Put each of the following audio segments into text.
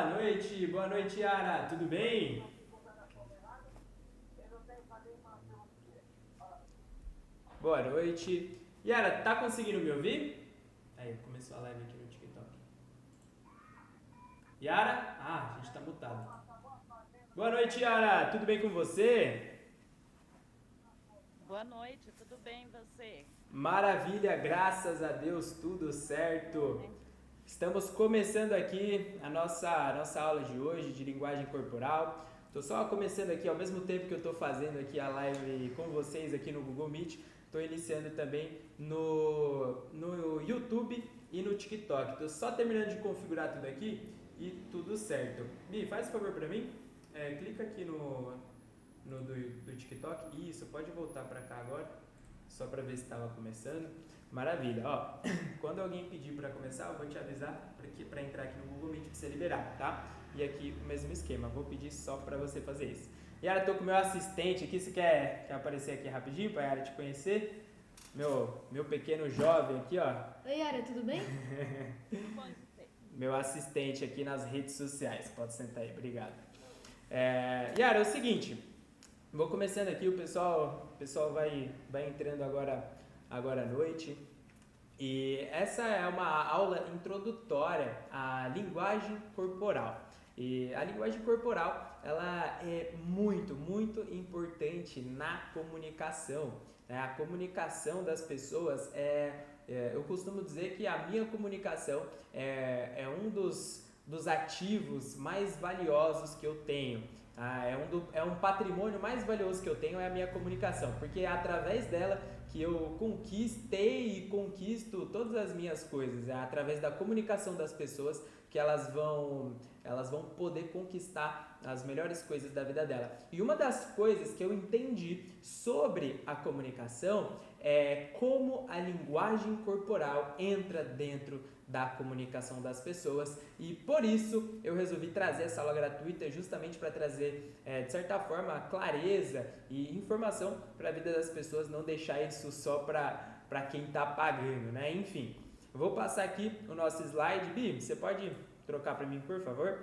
Boa noite, Yara, tudo bem? Boa noite. Yara, tá conseguindo me ouvir? Aí, começou a live aqui no TikTok. Yara? Ah, a gente tá mutado. Boa noite, Yara, tudo bem com você? Boa noite, tudo bem você? Maravilha, graças a Deus, tudo certo. É, Estamos começando aqui a nossa aula de hoje de linguagem corporal. Estou só começando aqui ao mesmo tempo que eu estou fazendo aqui a live com vocês aqui no Google Meet. Estou iniciando também no YouTube e no TikTok. Estou só terminando de configurar tudo aqui e tudo certo. Bi, faz um favor para mim. Clica aqui no do TikTok. Isso, pode voltar para cá agora, só para ver se estava começando. Maravilha, ó. Quando alguém pedir para começar, eu vou te avisar para entrar aqui no Google Meet para você liberar, tá? E aqui o mesmo esquema, vou pedir só para você fazer isso. Yara, tô com o meu assistente aqui, você quer aparecer aqui rapidinho para Yara te conhecer? Meu pequeno jovem aqui, ó. Oi, Yara, tudo bem? tudo bom e você? Meu assistente aqui nas redes sociais. Pode sentar aí, obrigado. Yara, é o seguinte, vou começando aqui, o pessoal vai entrando agora à noite. E essa é uma aula introdutória à linguagem corporal. E a linguagem corporal, ela é muito, muito importante na comunicação, né? A comunicação das pessoas eu costumo dizer que a minha comunicação é um dos ativos mais valiosos que eu tenho. É um patrimônio mais valioso que eu tenho é a minha comunicação, porque é através dela que eu conquistei e conquisto todas as minhas coisas. É através da comunicação das pessoas que elas vão poder conquistar as melhores coisas da vida dela. E uma das coisas que eu entendi sobre a comunicação é como a linguagem corporal entra dentro da comunicação das pessoas, e por isso eu resolvi trazer essa aula gratuita justamente para trazer, de certa forma, clareza e informação para a vida das pessoas, não deixar isso só para quem está pagando, né? Enfim, eu vou passar aqui o nosso slide. Bi, você pode trocar para mim, por favor?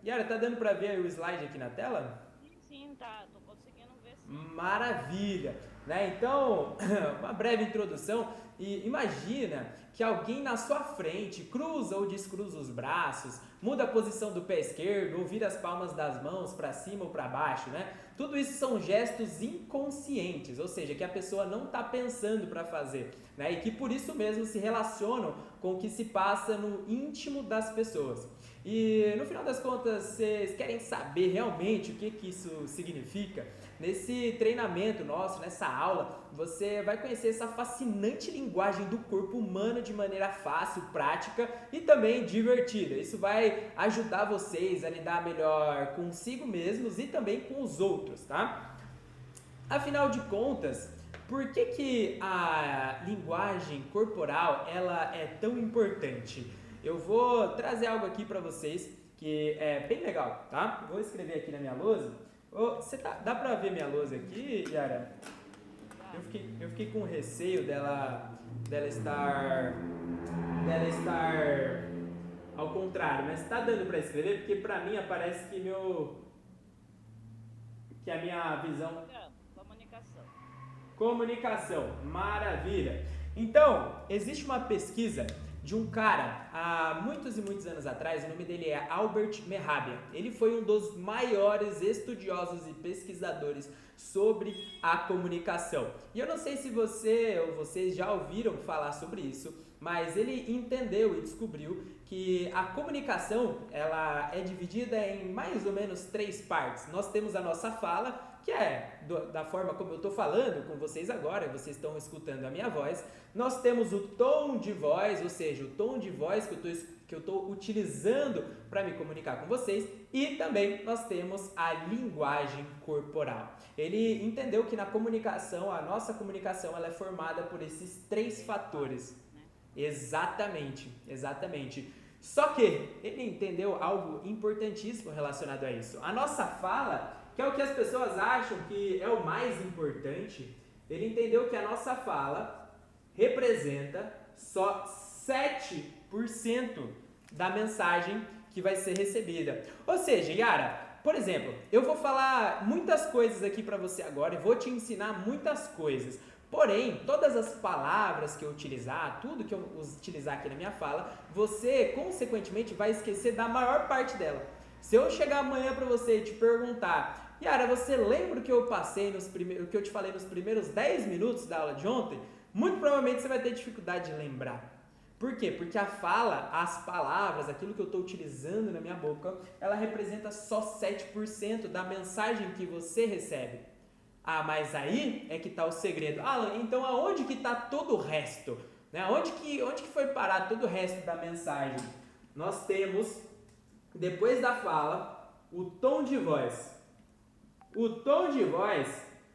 Yara, tá dando para ver o slide aqui na tela? Sim, tá, tô conseguindo ver sim. Maravilha! Né? Então, uma breve introdução. E imagina que alguém na sua frente cruza ou descruza os braços, muda a posição do pé esquerdo ou vira as palmas das mãos para cima ou para baixo, né? Tudo isso são gestos inconscientes, ou seja, que a pessoa não está pensando para fazer, né? E que por isso mesmo se relacionam com o que se passa no íntimo das pessoas. E no final das contas, vocês querem saber realmente o que isso significa? Nesse treinamento nosso, nessa aula, você vai conhecer essa fascinante linguagem do corpo humano de maneira fácil, prática e também divertida. Isso vai ajudar vocês a lidar melhor consigo mesmos e também com os outros, tá? Afinal de contas, por que a linguagem corporal ela é tão importante? Eu vou trazer algo aqui para vocês que é bem legal, tá? Vou escrever aqui na minha lousa. Dá pra ver minha lousa aqui, Yara? Tá. Eu fiquei com receio dela estar ao contrário, mas tá dando pra escrever porque pra mim aparece que a minha visão. Comunicação. Comunicação, maravilha. Então, existe uma pesquisa de um cara há muitos e muitos anos atrás, o nome dele é Albert Mehrabian. Ele foi um dos maiores estudiosos e pesquisadores sobre a comunicação. E eu não sei se você ou vocês já ouviram falar sobre isso, mas ele entendeu e descobriu que a comunicação ela é dividida em mais ou menos 3 partes. Nós temos a nossa fala, que é da forma como eu estou falando com vocês agora, vocês estão escutando a minha voz. Nós temos o tom de voz, ou seja, o tom de voz que eu estou utilizando para me comunicar com vocês, e também nós temos a linguagem corporal. Ele entendeu que na comunicação, a nossa comunicação, ela é formada por esses 3 fatores. Né? Exatamente, exatamente. Só que ele entendeu algo importantíssimo relacionado a isso. A nossa fala, que é o que as pessoas acham que é o mais importante, ele entendeu que a nossa fala representa só 7% da mensagem que vai ser recebida. Ou seja, Yara, por exemplo, eu vou falar muitas coisas aqui para você agora e vou te ensinar muitas coisas. Porém, todas as palavras que eu utilizar, tudo que eu utilizar aqui na minha fala, você, consequentemente, vai esquecer da maior parte dela. Se eu chegar amanhã para você e te perguntar, Yara, você lembra o que eu passei o que eu te falei nos primeiros 10 minutos da aula de ontem? Muito provavelmente você vai ter dificuldade de lembrar. Por quê? Porque a fala, as palavras, aquilo que eu estou utilizando na minha boca, ela representa só 7% da mensagem que você recebe. Ah, mas aí é que está o segredo. Ah, então aonde que está todo o resto? Né? Onde que foi parar todo o resto da mensagem? Nós temos, depois da fala, o tom de voz. O tom de voz,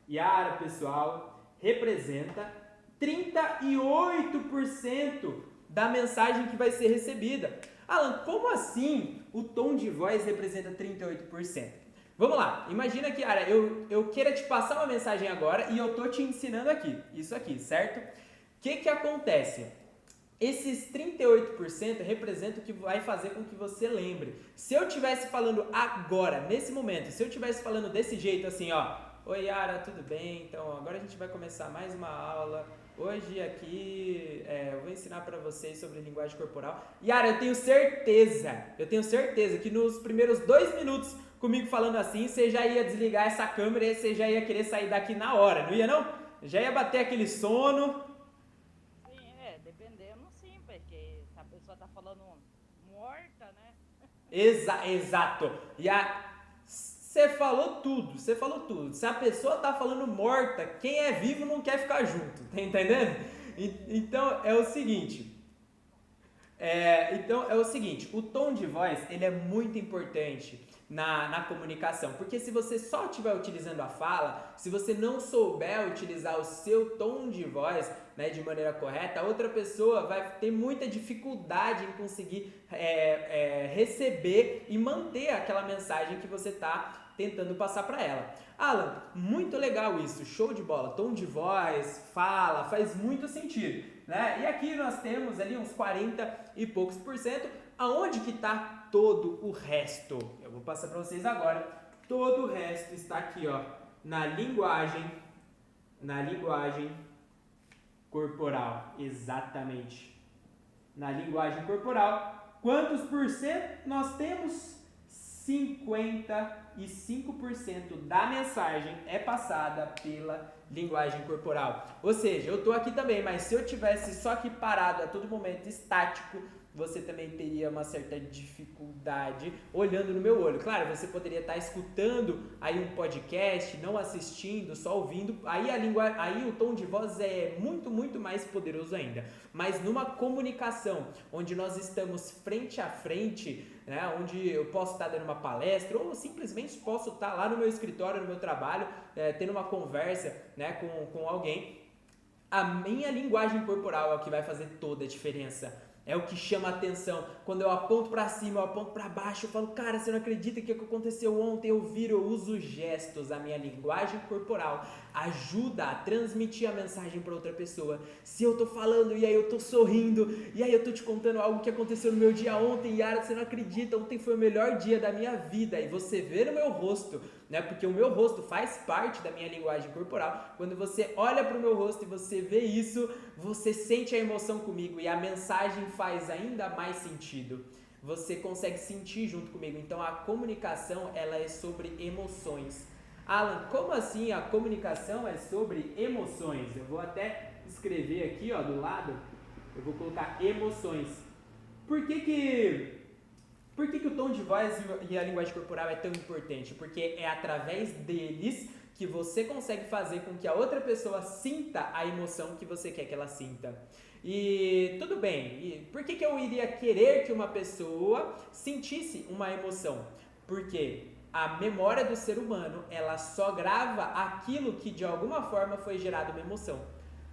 Yara, pessoal, representa 38% da mensagem que vai ser recebida. Alan, como assim o tom de voz representa 38%? Vamos lá, imagina que, Yara, eu queira te passar uma mensagem agora e eu tô te ensinando aqui, isso aqui, certo? O que acontece? Esses 38% representam o que vai fazer com que você lembre. Se eu estivesse falando agora, nesse momento, se eu estivesse falando desse jeito assim, ó, oi Yara, tudo bem? Então agora a gente vai começar mais uma aula. Hoje aqui eu vou ensinar para vocês sobre linguagem corporal. Yara, eu tenho certeza que nos primeiros 2 minutos comigo falando assim, você já ia desligar essa câmera e você já ia querer sair daqui na hora, não ia não? Já ia bater aquele sono. Sim, dependendo sim, porque se a pessoa tá falando morta, né? Exato. Você falou tudo. Se a pessoa tá falando morta, quem é vivo não quer ficar junto, tá entendendo? Então é o seguinte, o tom de voz, ele é muito importante na comunicação, porque se você só estiver utilizando a fala, se você não souber utilizar o seu tom de voz, né, de maneira correta, a outra pessoa vai ter muita dificuldade em conseguir receber e manter aquela mensagem que você está tentando passar para ela. Alan, muito legal isso, show de bola, tom de voz, fala, faz muito sentido, né? E aqui nós temos ali uns 40 e poucos %, aonde que está todo o resto? Eu vou passar para vocês agora. Todo o resto está aqui, ó, na linguagem corporal, exatamente. Na linguagem corporal, quantos % nós temos? 55% da mensagem é passada pela linguagem corporal. Ou seja, eu estou aqui também, mas se eu tivesse só aqui parado a todo momento, estático, você também teria uma certa dificuldade olhando no meu olho. Claro, você poderia estar escutando aí um podcast, não assistindo, só ouvindo. Aí o tom de voz é muito, muito mais poderoso ainda. Mas numa comunicação onde nós estamos frente a frente, né, onde eu posso estar dando uma palestra ou simplesmente posso estar lá no meu escritório, no meu trabalho, tendo uma conversa, né, com alguém, a minha linguagem corporal é o que vai fazer toda a diferença. É o que chama a atenção. Quando eu aponto para cima, eu aponto para baixo, eu falo, cara, você não acredita que aconteceu ontem? Eu uso gestos, a minha linguagem corporal ajuda a transmitir a mensagem para outra pessoa. Se eu tô falando e aí eu tô sorrindo, e aí eu tô te contando algo que aconteceu no meu dia ontem, Yara, você não acredita, ontem foi o melhor dia da minha vida, e você vê no meu rosto, né? Porque o meu rosto faz parte da minha linguagem corporal. Quando você olha para o meu rosto e você vê isso, você sente a emoção comigo e a mensagem faz ainda mais sentido. Você consegue sentir junto comigo. Então a comunicação, ela é sobre emoções. Alan, como assim a comunicação é sobre emoções? Eu vou até escrever aqui, ó, do lado, eu vou colocar emoções. Por que o tom de voz e a linguagem corporal é tão importante? Porque é através deles que você consegue fazer com que a outra pessoa sinta a emoção que você quer que ela sinta. E tudo bem, e por que eu iria querer que uma pessoa sentisse uma emoção? Porque a memória do ser humano, ela só grava aquilo que de alguma forma foi gerado uma emoção.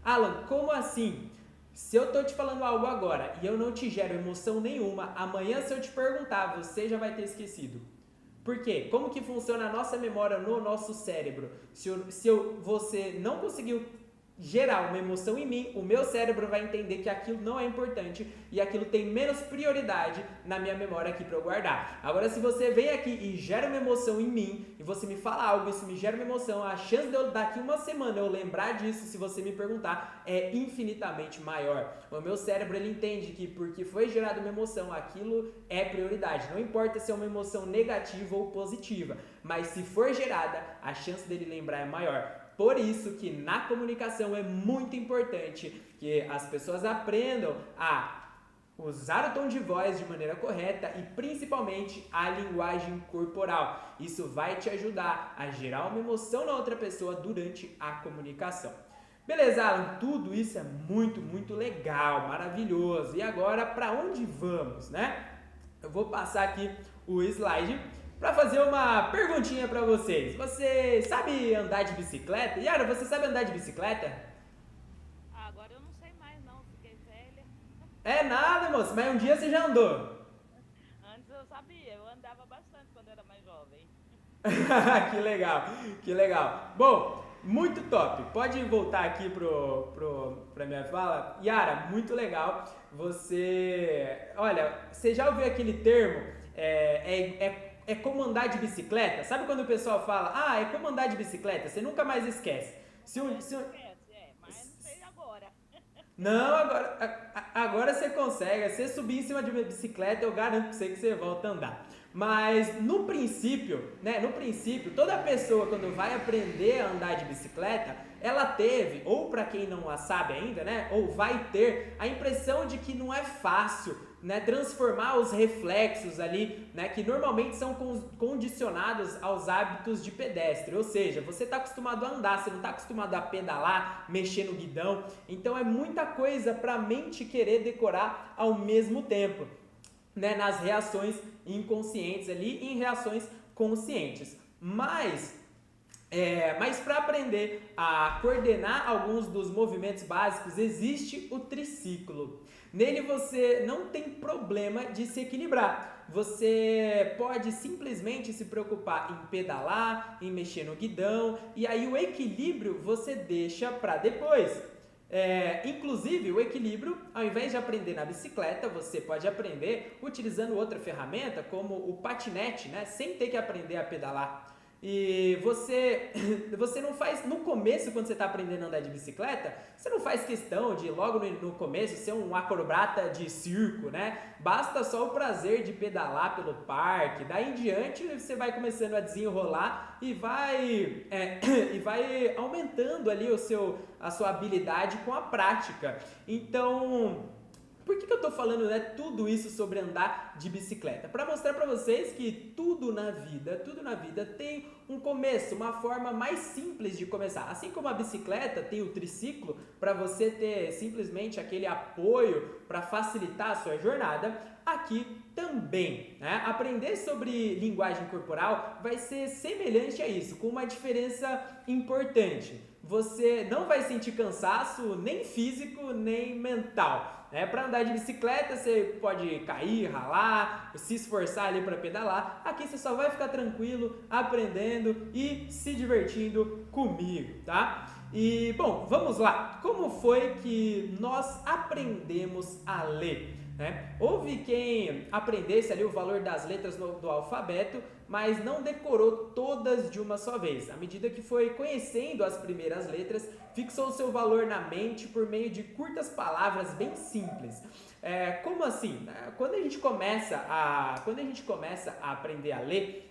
Alan, como assim? Se eu tô te falando algo agora e eu não te gero emoção nenhuma, amanhã se eu te perguntar, você já vai ter esquecido. Por quê? Como que funciona a nossa memória no nosso cérebro? Se você não conseguiu gerar uma emoção em mim, o meu cérebro vai entender que aquilo não é importante e aquilo tem menos prioridade na minha memória aqui para eu guardar. Agora, se você vem aqui e gera uma emoção em mim, e você me fala algo, isso me gera uma emoção, a chance de eu daqui uma semana eu lembrar disso, se você me perguntar, é infinitamente maior. O meu cérebro, ele entende que porque foi gerada uma emoção, aquilo é prioridade. Não importa se é uma emoção negativa ou positiva, mas se for gerada, a chance dele lembrar é maior. Por isso que na comunicação é muito importante que as pessoas aprendam a usar o tom de voz de maneira correta e principalmente a linguagem corporal. Isso vai te ajudar a gerar uma emoção na outra pessoa durante a comunicação. Beleza, Alan? Tudo isso é muito, muito legal, maravilhoso. E agora, para onde vamos, né? Eu vou passar aqui o slide para fazer uma perguntinha para vocês. Você sabe andar de bicicleta? Yara, você sabe andar de bicicleta? Agora eu não sei mais não, fiquei velha. É nada, moço, mas um dia você já andou. Antes eu sabia, eu andava bastante quando era mais jovem. Que legal, que legal. Bom, muito top. Pode voltar aqui pra minha fala? Yara, muito legal. Você já ouviu aquele termo? É como andar de bicicleta? Sabe quando o pessoal fala, é como andar de bicicleta? Você nunca mais esquece. Mas não sei agora. Não, agora você consegue. Se você subir em cima de uma bicicleta, eu garanto pra você que você volta a andar. Mas no princípio, toda pessoa quando vai aprender a andar de bicicleta, ela teve, ou para quem não a sabe ainda, né, ou vai ter a impressão de que não é fácil, né, transformar os reflexos ali, né, que normalmente são condicionados aos hábitos de pedestre. Ou seja, você está acostumado a andar, você não está acostumado a pedalar, mexer no guidão. Então é muita coisa para a mente querer decorar ao mesmo tempo, né, nas reações inconscientes ali e em reações conscientes. Mas para aprender a coordenar alguns dos movimentos básicos, existe o triciclo. Nele você não tem problema de se equilibrar. Você pode simplesmente se preocupar em pedalar, em mexer no guidão, e aí o equilíbrio você deixa para depois. Inclusive, o equilíbrio, ao invés de aprender na bicicleta, você pode aprender utilizando outra ferramenta, como o patinete, né? Sem ter que aprender a pedalar. E você não faz, no começo, quando você está aprendendo a andar de bicicleta, você não faz questão de logo no começo ser um acrobata de circo, né? Basta só o prazer de pedalar pelo parque. Daí em diante você vai começando a desenrolar e vai aumentando ali a sua habilidade com a prática. Então, por que eu estou falando, né, tudo isso sobre andar de bicicleta? Para mostrar para vocês que tudo na vida tem um começo, uma forma mais simples de começar. Assim como a bicicleta tem o triciclo para você ter simplesmente aquele apoio para facilitar a sua jornada, aqui também, né? Aprender sobre linguagem corporal vai ser semelhante a isso, com uma diferença importante. Você não vai sentir cansaço nem físico, nem mental. Para andar de bicicleta você pode cair, ralar, se esforçar ali para pedalar. Aqui você só vai ficar tranquilo, aprendendo e se divertindo comigo, tá? E bom, vamos lá. Como foi que nós aprendemos a ler? Houve quem aprendesse ali o valor das letras do alfabeto, mas não decorou todas de uma só vez. À medida que foi conhecendo as primeiras letras, fixou seu valor na mente por meio de curtas palavras bem simples. Como assim? Quando a gente começa a aprender a ler,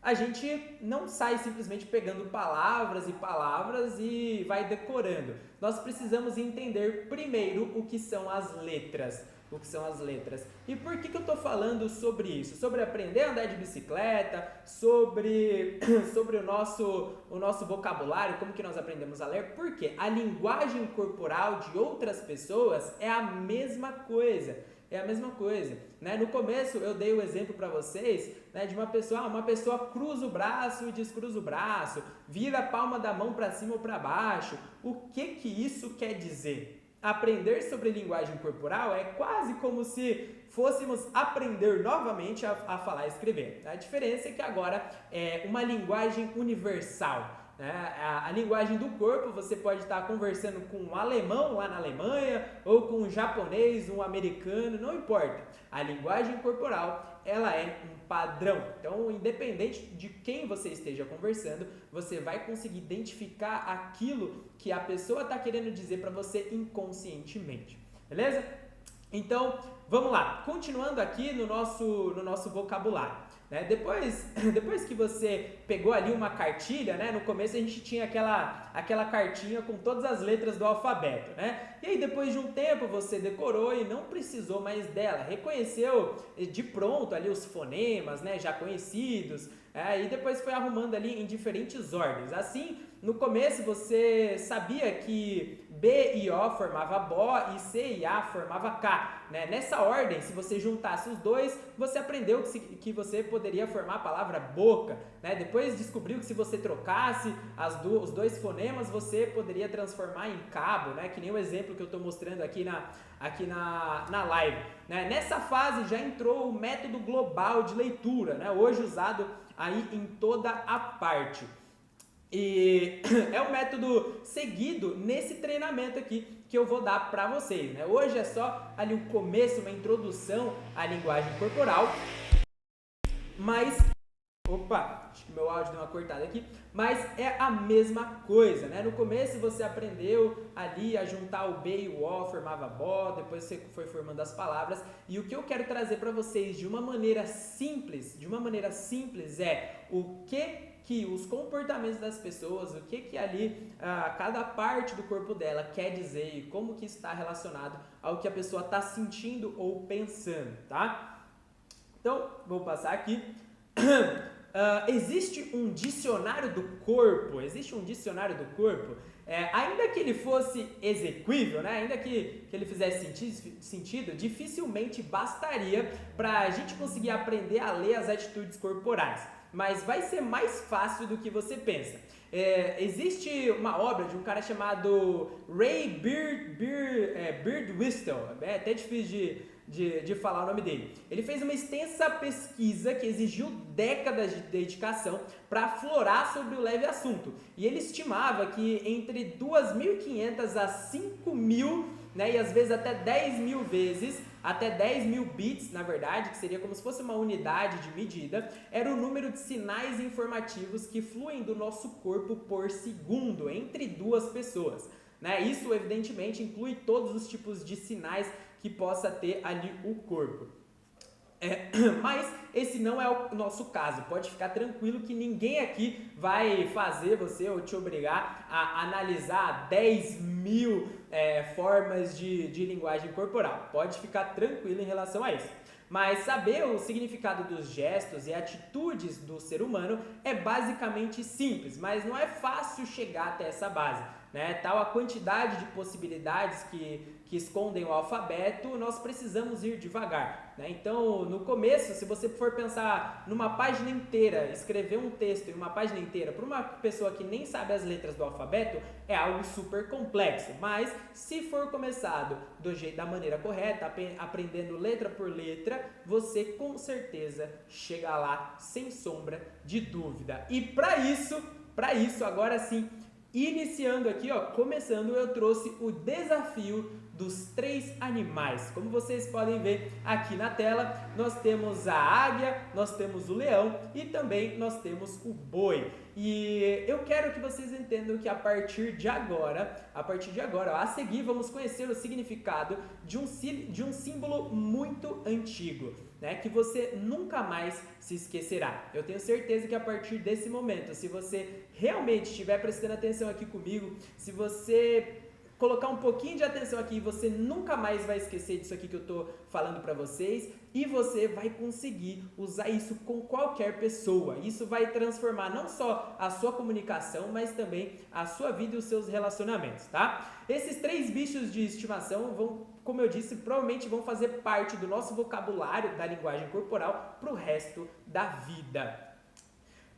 a gente não sai simplesmente pegando palavras e palavras e vai decorando. Nós precisamos entender primeiro o que são as letras. E por que eu estou falando sobre isso? Sobre aprender a andar de bicicleta, sobre o nosso vocabulário, como que nós aprendemos a ler? Porque a linguagem corporal de outras pessoas é a mesma coisa. Né? No começo eu dei o exemplo para vocês, né, de uma pessoa cruza o braço e descruza o braço, vira a palma da mão para cima ou para baixo. O que isso quer dizer? Aprender sobre linguagem corporal é quase como se fôssemos aprender novamente a falar e escrever. A diferença é que agora é uma linguagem universal. né? A linguagem do corpo, você pode estar conversando com um alemão lá na Alemanha ou com um japonês, um americano, não importa. A linguagem corporal, ela é um padrão. Então, independente de quem você esteja conversando, você vai conseguir identificar aquilo que a pessoa está querendo dizer para você inconscientemente. Beleza? Então, vamos lá. Continuando aqui no nosso vocabulário. Né? Depois que você pegou ali uma cartilha, né? No começo a gente tinha aquela cartinha com todas as letras do alfabeto, né? E aí depois de um tempo você decorou e não precisou mais dela, reconheceu de pronto ali os fonemas, né? Já conhecidos, e depois foi arrumando ali em diferentes ordens. Assim, no começo você sabia que B e O formava BO e C e A formava K, né? Nessa ordem, se você juntasse os dois, você aprendeu que você poderia formar a palavra boca, né? Depois descobriu que se você trocasse os dois fonemas, você poderia transformar em cabo, né? Que nem o exemplo que eu estou mostrando aqui na live, né? Nessa fase já entrou o método global de leitura, né? Hoje usado aí em toda a parte. E é o método seguido nesse treinamento aqui que eu vou dar para vocês, né? Hoje é só ali o começo, uma introdução à linguagem corporal, mas... Opa, acho que meu áudio deu uma cortada aqui, mas é a mesma coisa, né? No começo você aprendeu ali a juntar o B e o O, formava BO, depois você foi formando as palavras, e o que eu quero trazer para vocês de uma maneira simples é o que os comportamentos das pessoas, o que ali cada parte do corpo dela quer dizer e como que está relacionado ao que a pessoa está sentindo ou pensando, tá? Então, vou passar aqui. Existe um dicionário do corpo, ainda que ele fosse exequível, né? Ainda que ele fizesse sentido, dificilmente bastaria para a gente conseguir aprender a ler as atitudes corporais. Mas vai ser mais fácil do que você pensa. Existe uma obra de um cara chamado Ray Birdwhistell, é até difícil de falar o nome dele. Ele fez uma extensa pesquisa que exigiu décadas de dedicação para aflorar sobre o leve assunto. E ele estimava que entre 2.500 a 5.000, né, e às vezes até 10.000 vezes, até 10.000 bits, na verdade, que seria como se fosse uma unidade de medida, era o número de sinais informativos que fluem do nosso corpo por segundo entre duas pessoas. Né? Isso, evidentemente, inclui todos os tipos de sinais que possa ter ali o corpo. Mas esse não é o nosso caso. Pode ficar tranquilo que ninguém aqui vai fazer você ou te obrigar a analisar 10.000 formas de linguagem corporal. Pode ficar tranquilo em relação a isso. Mas saber o significado dos gestos e atitudes do ser humano é basicamente simples, mas não é fácil chegar até essa base. Né? Tal a quantidade de possibilidades que escondem o alfabeto, nós precisamos ir devagar. Né? Então, no começo, se você for pensar numa página inteira, escrever um texto em uma página inteira para uma pessoa que nem sabe as letras do alfabeto, é algo super complexo. Mas, se for começado da maneira correta, aprendendo letra por letra, você com certeza chega lá sem sombra de dúvida. E para isso, agora sim, iniciando aqui, começando, eu trouxe o desafio dos 3 animais. Como vocês podem ver aqui na tela, nós temos a águia, nós temos o leão e também nós temos o boi. E eu quero que vocês entendam que a partir de agora, a seguir, vamos conhecer o significado de um símbolo muito antigo, né, que você nunca mais se esquecerá. Eu tenho certeza que a partir desse momento, se você realmente estiver prestando atenção aqui comigo, se você colocar um pouquinho de atenção aqui, você nunca mais vai esquecer disso aqui que eu tô falando para vocês e você vai conseguir usar isso com qualquer pessoa. Isso vai transformar não só a sua comunicação, mas também a sua vida e os seus relacionamentos, tá? Esses 3 bichos de estimação vão, como eu disse, provavelmente vão fazer parte do nosso vocabulário da linguagem corporal pro resto da vida.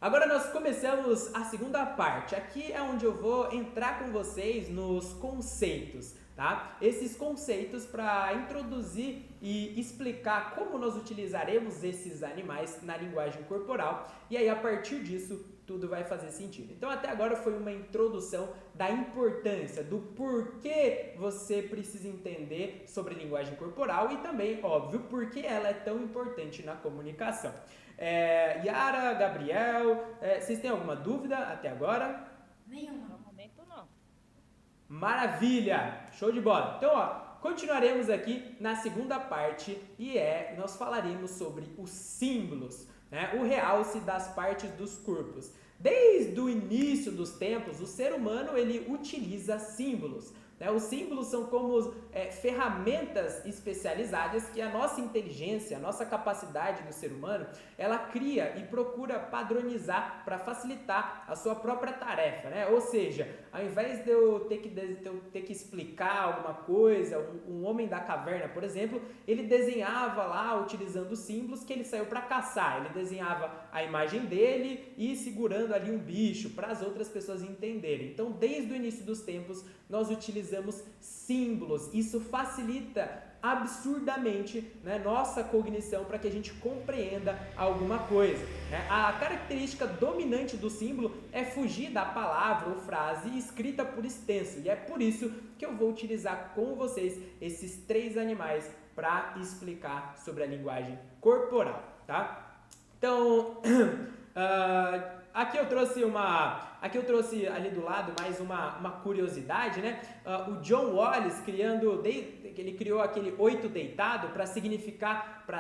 Agora nós começamos a segunda parte. Aqui é onde eu vou entrar com vocês nos conceitos, tá? Esses conceitos para introduzir e explicar como nós utilizaremos esses animais na linguagem corporal, e aí a partir disso tudo vai fazer sentido. Então até agora foi uma introdução da importância, do porquê você precisa entender sobre linguagem corporal e também, óbvio, porque ela é tão importante na comunicação. Yara, Gabriel, vocês têm alguma dúvida até agora? Nenhuma. No momento não. Maravilha! Show de bola! Então, continuaremos aqui na segunda parte e nós falaremos sobre os símbolos, né? O realce das partes dos corpos. Desde o início dos tempos, o ser humano ele utiliza símbolos. Os símbolos são como ferramentas especializadas que a nossa inteligência, a nossa capacidade do ser humano, ela cria e procura padronizar para facilitar a sua própria tarefa, né? Ou seja, ao invés de eu ter que explicar alguma coisa, um homem da caverna, por exemplo, ele desenhava lá utilizando símbolos que ele saiu para caçar. Ele desenhava a imagem dele e segurando ali um bicho para as outras pessoas entenderem. Então, desde o início dos tempos, nós utilizamos símbolos. Isso facilita absurdamente, né, nossa cognição para que a gente compreenda alguma coisa, né? A característica dominante do símbolo é fugir da palavra ou frase escrita por extenso, e é por isso que eu vou utilizar com vocês esses 3 animais para explicar sobre a linguagem corporal, tá? Então, aqui eu trouxe ali do lado mais uma curiosidade, né? O John Wallace ele criou aquele 8 deitado para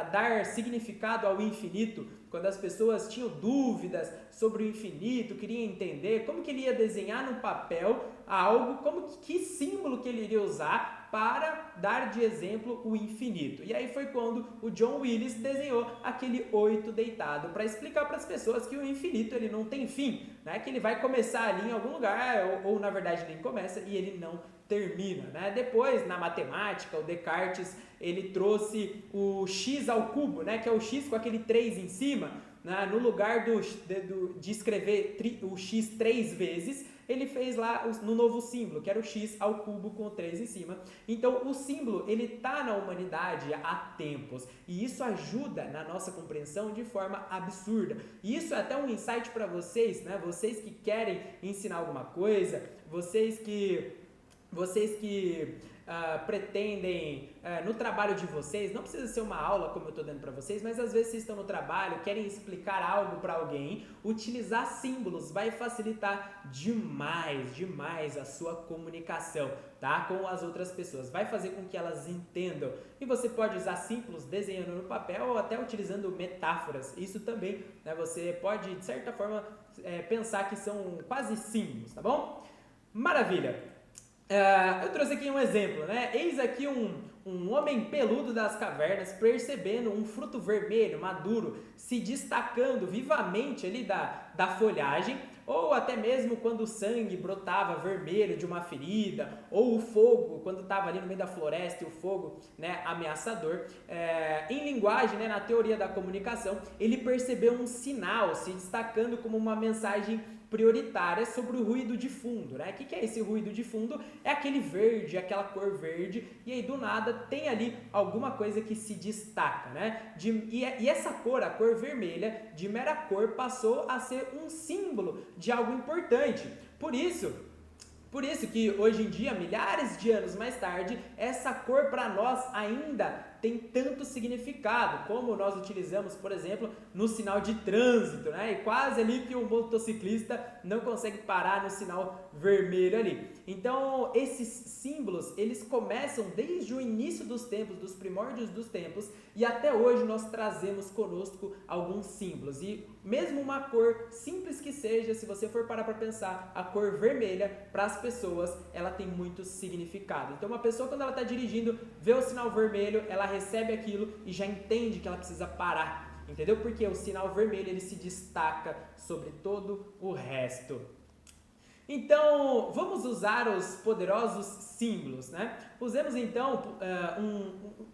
dar significado ao infinito. Quando as pessoas tinham dúvidas sobre o infinito, queriam entender como que ele ia desenhar no papel algo, que símbolo que ele iria usar para dar de exemplo o infinito. E aí foi quando o John Willis desenhou aquele 8 deitado para explicar para as pessoas que o infinito ele não tem fim, né? Que ele vai começar ali em algum lugar ou na verdade nem começa e ele não termina, né? Depois, na matemática, o Descartes ele trouxe o x ao cubo, né? Que é o x com aquele 3 em cima, né? No lugar de escrever o x 3 vezes, ele fez lá no novo símbolo, que era o x ao cubo com o 3 em cima. Então, o símbolo, ele está na humanidade há tempos. E isso ajuda na nossa compreensão de forma absurda. E isso é até um insight para vocês, né? Vocês que querem ensinar alguma coisa, vocês que pretendem, no trabalho de vocês, não precisa ser uma aula como eu estou dando para vocês, mas às vezes vocês estão no trabalho, querem explicar algo para alguém, utilizar símbolos vai facilitar demais a sua comunicação, tá? Com as outras pessoas, vai fazer com que elas entendam. E você pode usar símbolos desenhando no papel ou até utilizando metáforas, isso também, né? Você pode, de certa forma, pensar que são quase símbolos, tá bom? Maravilha! Eu trouxe aqui um exemplo, né? Eis aqui um homem peludo das cavernas percebendo um fruto vermelho, maduro, se destacando vivamente ali da folhagem, ou até mesmo quando o sangue brotava vermelho de uma ferida, ou o fogo, quando estava ali no meio da floresta e o fogo, né, ameaçador. Em linguagem, né, na teoria da comunicação, ele percebeu um sinal se destacando como uma mensagem prioritária sobre o ruído de fundo, né? O que é esse ruído de fundo? É aquele verde, aquela cor verde, e aí do nada tem ali alguma coisa que se destaca, né? E essa cor, a cor vermelha, de mera cor, passou a ser um símbolo de algo importante. Por isso que hoje em dia, milhares de anos mais tarde, essa cor para nós ainda tem tanto significado, como nós utilizamos, por exemplo, no sinal de trânsito, né? E quase ali que o motociclista não consegue parar no sinal vermelho ali. Então, esses símbolos, eles começam desde o início dos tempos, dos primórdios dos tempos, e até hoje nós trazemos conosco alguns símbolos. E mesmo uma cor simples que seja, se você for parar para pensar, a cor vermelha, para as pessoas, ela tem muito significado. Então, uma pessoa, quando ela está dirigindo, vê o sinal vermelho, ela recebe aquilo e já entende que ela precisa parar, entendeu? Porque o sinal vermelho, ele se destaca sobre todo o resto. Então, vamos usar os poderosos símbolos, né? Usemos então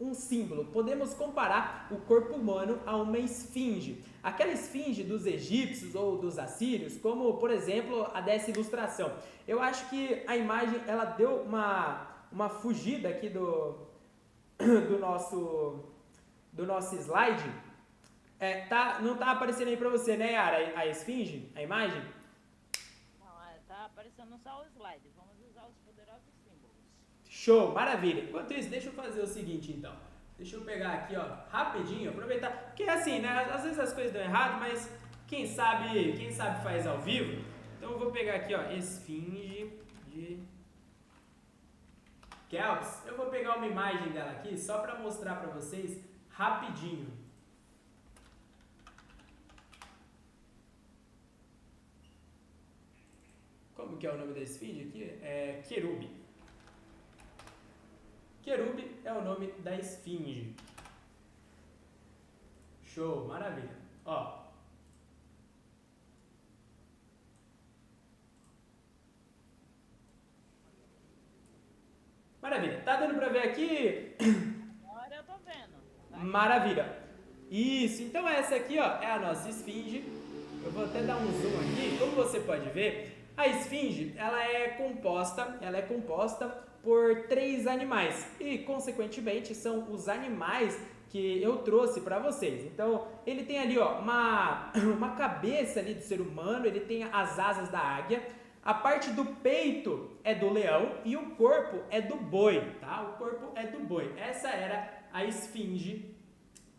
um símbolo. Podemos comparar o corpo humano a uma esfinge. Aquela esfinge dos egípcios ou dos assírios, como, por exemplo, a dessa ilustração. Eu acho que a imagem, ela deu uma uma fugida aqui do nosso slide. Não tá aparecendo aí para você, né, Yara, a esfinge, a imagem? Não, tá aparecendo só o slide. Vamos usar os poderosos símbolos. Show, maravilha. Enquanto isso, deixa eu fazer o seguinte, então. Deixa eu pegar aqui, ó, rapidinho, aproveitar. Porque assim, né, às vezes as coisas dão errado, mas quem sabe faz ao vivo. Então eu vou pegar aqui, ó, esfinge de Kelps. Eu vou pegar uma imagem dela aqui só para mostrar para vocês rapidinho. Como que é o nome da esfinge aqui? É Querube. Querube é o nome da esfinge. Show, maravilha. Ó. Maravilha. Tá dando pra ver aqui? Agora eu tô vendo. Tá? Maravilha. Isso. Então essa aqui, ó, é a nossa esfinge. Eu vou até dar um zoom aqui. Como você pode ver, a esfinge, ela é composta por 3 animais e, consequentemente, são os animais que eu trouxe para vocês. Então, ele tem ali, ó, uma cabeça ali do ser humano, ele tem as asas da águia, a parte do peito é do leão e o corpo é do boi, tá? O corpo é do boi. Essa era a esfinge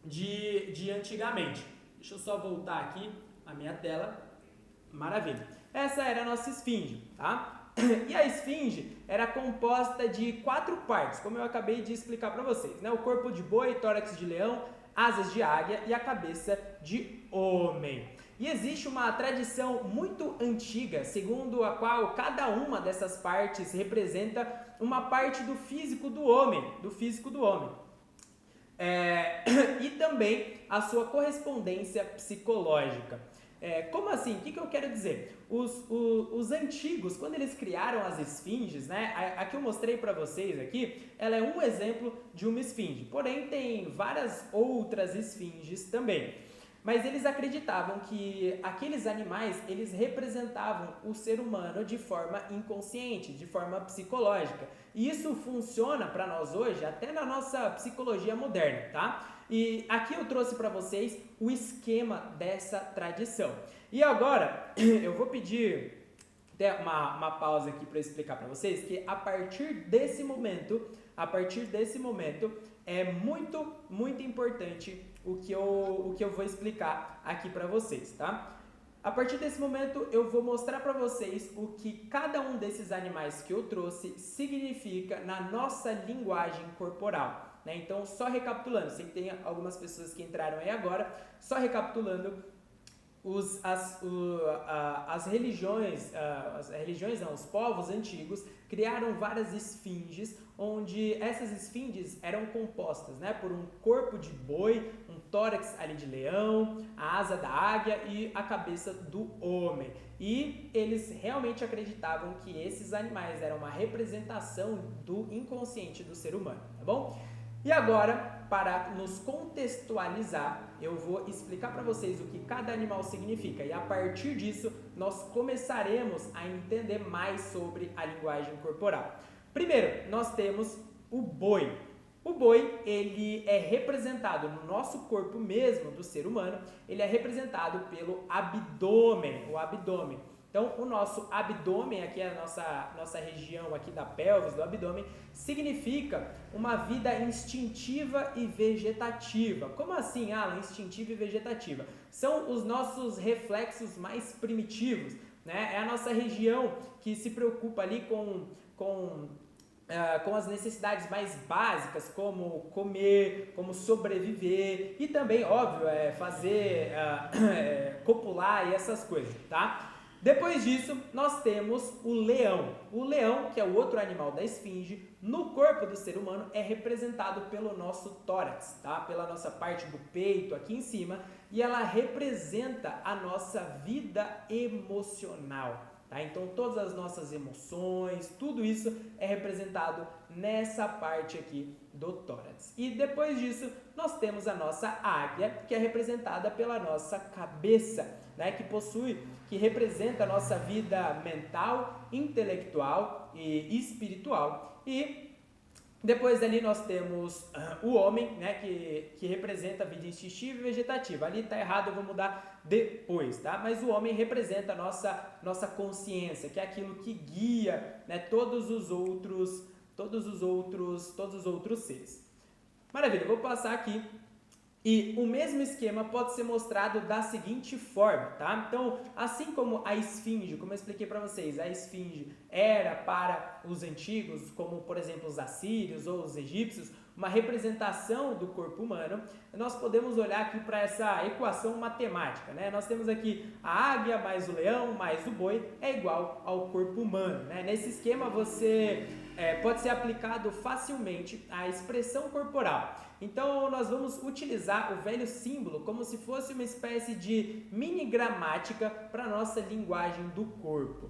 de antigamente. Deixa eu só voltar aqui a minha tela. Maravilha. Essa era a nossa esfinge, tá? E a esfinge era composta de 4 partes, como eu acabei de explicar para vocês, né? O corpo de boi, tórax de leão, asas de águia e a cabeça de homem. E existe uma tradição muito antiga, segundo a qual cada uma dessas partes representa uma parte do físico do homem, e também a sua correspondência psicológica. Como assim? O que eu quero dizer? Os antigos, quando eles criaram as esfinges, né? A que eu mostrei para vocês aqui, ela é um exemplo de uma esfinge. Porém, tem várias outras esfinges também. Mas eles acreditavam que aqueles animais, eles representavam o ser humano de forma inconsciente, de forma psicológica. E isso funciona para nós hoje até na nossa psicologia moderna, tá? E aqui eu trouxe para vocês o esquema dessa tradição. E agora eu vou pedir até uma pausa aqui para explicar para vocês que a partir desse momento é muito, muito importante o que eu vou explicar aqui para vocês, tá? A partir desse momento eu vou mostrar para vocês o que cada um desses animais que eu trouxe significa na nossa linguagem corporal. Né? Então, só recapitulando, sei que tem algumas pessoas que entraram aí agora, só recapitulando, as religiões não, os povos antigos criaram várias esfinges, onde essas esfinges eram compostas, né, por um corpo de boi, um tórax ali de leão, a asa da águia e a cabeça do homem. E eles realmente acreditavam que esses animais eram uma representação do inconsciente do ser humano, tá bom? E agora, para nos contextualizar, eu vou explicar para vocês o que cada animal significa e a partir disso nós começaremos a entender mais sobre a linguagem corporal. Primeiro, nós temos o boi. O boi, ele é representado no nosso corpo mesmo do ser humano, ele é representado pelo abdômen, o abdômen. Então, o nosso abdômen, aqui é a nossa região aqui da pelvis, do abdômen, significa uma vida instintiva e vegetativa. Como assim, Alan? Instintiva e vegetativa? São os nossos reflexos mais primitivos, né? É a nossa região que se preocupa ali com as necessidades mais básicas, como comer, como sobreviver e também, óbvio, fazer, copular e essas coisas, tá? Depois disso, nós temos o leão. O leão, que é o outro animal da esfinge, no corpo do ser humano é representado pelo nosso tórax, tá? Pela nossa parte do peito aqui em cima, e ela representa a nossa vida emocional. Tá? Então, todas as nossas emoções, tudo isso é representado nessa parte aqui do tórax. E depois disso, nós temos a nossa águia, que é representada pela nossa cabeça, né? Que representa a nossa vida mental, intelectual e espiritual. E Depois ali nós temos o homem, né, que representa a vida instintiva e vegetativa. Ali está errado, eu vou mudar depois, tá? Mas o homem representa a nossa consciência, que é aquilo que guia, né, todos os outros seres. Maravilha, eu vou passar aqui. E o mesmo esquema pode ser mostrado da seguinte forma, tá? Então, assim como a esfinge, como eu expliquei para vocês, a esfinge era para os antigos, como por exemplo os assírios ou os egípcios, uma representação do corpo humano, nós podemos olhar aqui para essa equação matemática, né? Nós temos aqui a águia mais o leão mais o boi é igual ao corpo humano, né? Nesse esquema você pode ser aplicado facilmente à expressão corporal. Então, nós vamos utilizar o velho símbolo como se fosse uma espécie de mini gramática para a nossa linguagem do corpo.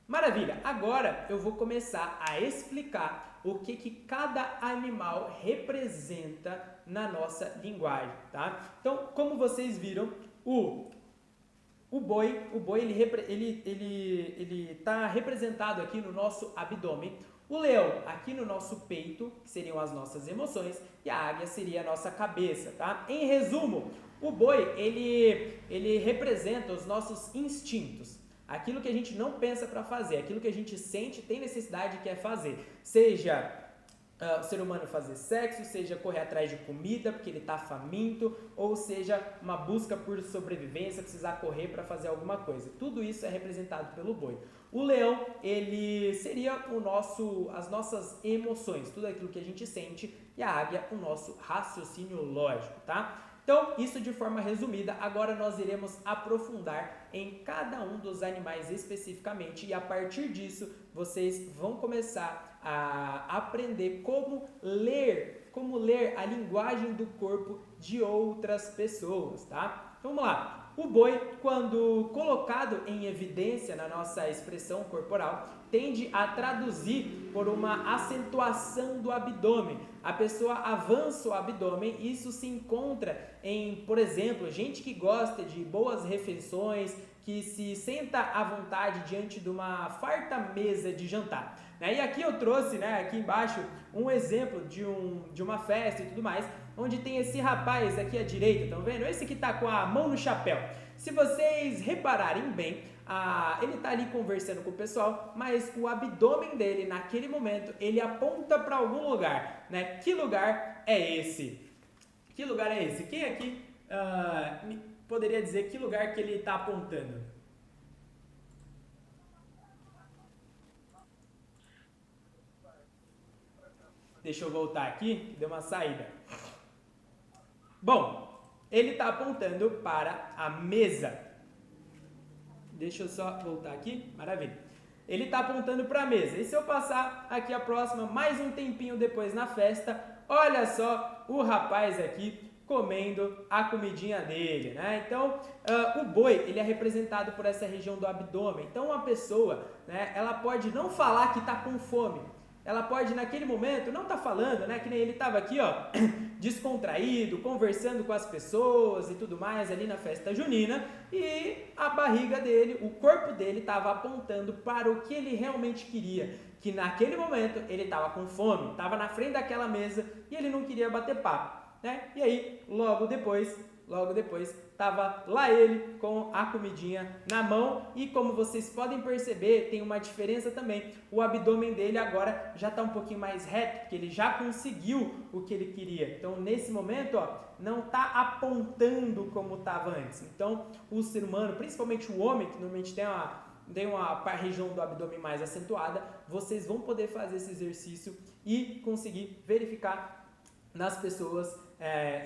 Maravilha! Agora eu vou começar a explicar o que cada animal representa na nossa linguagem, tá? Então, como vocês viram, o boi ele está representado aqui no nosso abdômen. O leão aqui no nosso peito, que seriam as nossas emoções, e a águia seria a nossa cabeça, tá? Em resumo, o boi, ele representa os nossos instintos. Aquilo que a gente não pensa para fazer, aquilo que a gente sente, tem necessidade e quer fazer. Seja o ser humano fazer sexo, seja correr atrás de comida porque ele está faminto, ou seja uma busca por sobrevivência, precisar correr para fazer alguma coisa. Tudo isso é representado pelo boi. O leão, ele seria as nossas emoções, tudo aquilo que a gente sente, e a águia, o nosso raciocínio lógico, tá? Então, isso de forma resumida, agora nós iremos aprofundar em cada um dos animais especificamente e a partir disso vocês vão começar a aprender como ler a linguagem do corpo de outras pessoas, tá? Então, vamos lá. O boi, quando colocado em evidência na nossa expressão corporal, tende a traduzir por uma acentuação do abdômen. A pessoa avança o abdômen e isso se encontra em, por exemplo, gente que gosta de boas refeições, que se senta à vontade diante de uma farta mesa de jantar. E aqui eu trouxe, aqui embaixo, um exemplo de uma festa e tudo mais, onde tem esse rapaz aqui à direita, estão vendo? Esse que está com a mão no chapéu. Se vocês repararem bem, ele está ali conversando com o pessoal, mas o abdômen dele, naquele momento, ele aponta para algum lugar, né? Que lugar é esse? Que lugar é esse? Quem aqui poderia dizer que lugar que ele está apontando? Deixa eu voltar aqui, deu uma saída. Bom, ele está apontando para a mesa. Deixa eu só voltar aqui, maravilha. Ele está apontando para a mesa. E se eu passar aqui a próxima, mais um tempinho depois na festa, olha só o rapaz aqui comendo a comidinha dele, né? Então, o boi, ele é representado por essa região do abdômen. Então, uma pessoa, né, ela pode não falar que está com fome. Ela pode, naquele momento, não estar falando, né? Que nem ele estava aqui, ó, descontraído, conversando com as pessoas e tudo mais ali na festa junina. E a barriga dele, o corpo dele estava apontando para o que ele realmente queria. Que naquele momento ele estava com fome, estava na frente daquela mesa e ele não queria bater papo, né? E aí, logo depois, estava lá ele com a comidinha na mão e como vocês podem perceber, tem uma diferença também. O abdômen dele agora já está um pouquinho mais reto, porque ele já conseguiu o que ele queria. Então, nesse momento, ó, não está apontando como estava antes. Então, o ser humano, principalmente o homem, que normalmente tem uma região do abdômen mais acentuada, vocês vão poder fazer esse exercício e conseguir verificar nas pessoas,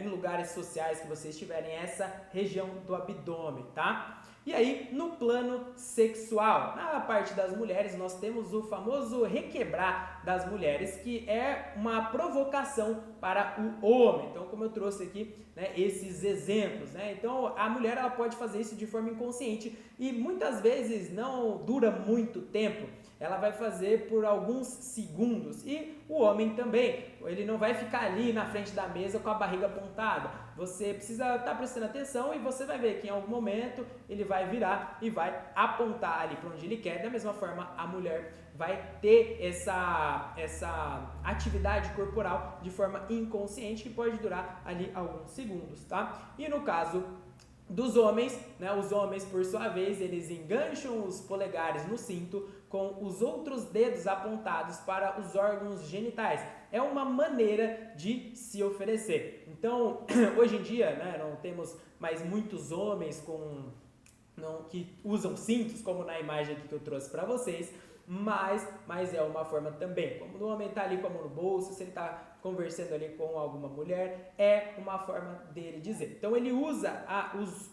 em lugares sociais que vocês tiverem essa região do abdômen, tá? E aí, no plano sexual, na parte das mulheres, nós temos o famoso requebrar das mulheres, que é uma provocação para o homem. Então, como eu trouxe aqui, né, esses exemplos, né? Então, a mulher ela pode fazer isso de forma inconsciente e muitas vezes não dura muito tempo. Ela vai fazer por alguns segundos e o homem também, ele não vai ficar ali na frente da mesa com a barriga apontada. Você precisa estar prestando atenção e você vai ver que em algum momento ele vai virar e vai apontar ali para onde ele quer. Da mesma forma, a mulher vai ter essa atividade corporal de forma inconsciente que pode durar ali alguns segundos, tá? E no caso dos homens, né, os homens por sua vez, eles engancham os polegares no cinto com os outros dedos apontados para os órgãos genitais. É uma maneira de se oferecer. Então, hoje em dia, né, não temos mais muitos homens que usam cintos, como na imagem aqui que eu trouxe para vocês, mas é uma forma também. Como o homem está ali com a mão no bolso, se ele está conversando ali com alguma mulher, é uma forma dele dizer. Então ele usa,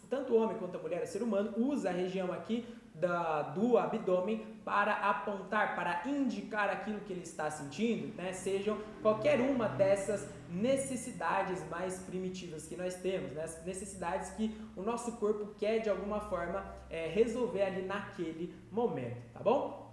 tanto o homem quanto a mulher, o ser humano, usa a região aqui do abdômen para apontar, para indicar aquilo que ele está sentindo, né? Sejam qualquer uma dessas necessidades mais primitivas que nós temos, né? Necessidades que o nosso corpo quer de alguma forma resolver ali naquele momento, tá bom?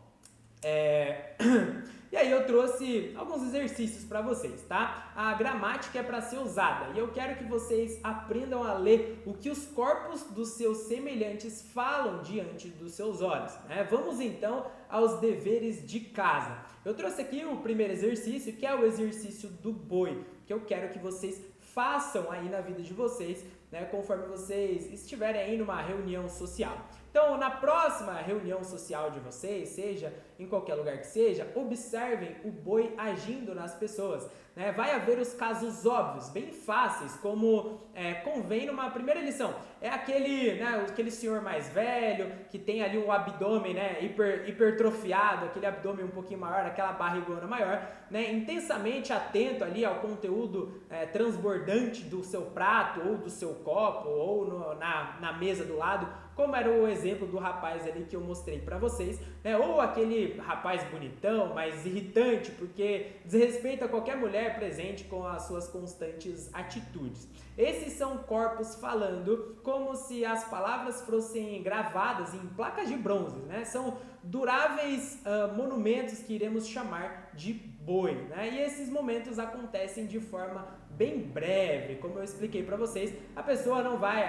E aí eu trouxe alguns exercícios para vocês, tá? A gramática é para ser usada e eu quero que vocês aprendam a ler o que os corpos dos seus semelhantes falam diante dos seus olhos, né? Vamos então aos deveres de casa. Eu trouxe aqui o primeiro exercício, que é o exercício do boi, que eu quero que vocês façam aí na vida de vocês, né, conforme vocês estiverem aí numa reunião social. Então, na próxima reunião social de vocês, seja em qualquer lugar que seja, observem o boi agindo nas pessoas, né? Vai haver os casos óbvios, bem fáceis, como convém numa primeira lição. É aquele senhor mais velho, que tem ali um abdômen, né, hipertrofiado, aquele abdômen um pouquinho maior, aquela barrigona maior, né, intensamente atento ali ao conteúdo transbordante do seu prato, ou do seu copo, ou na mesa do lado, como era o exemplo do rapaz ali que eu mostrei para vocês, né? Ou aquele rapaz bonitão, mas irritante, porque desrespeita qualquer mulher presente com as suas constantes atitudes. Esses são corpos falando como se as palavras fossem gravadas em placas de bronze, né? São duráveis monumentos que iremos chamar de boi, né? E esses momentos acontecem de forma bem breve, como eu expliquei para vocês. A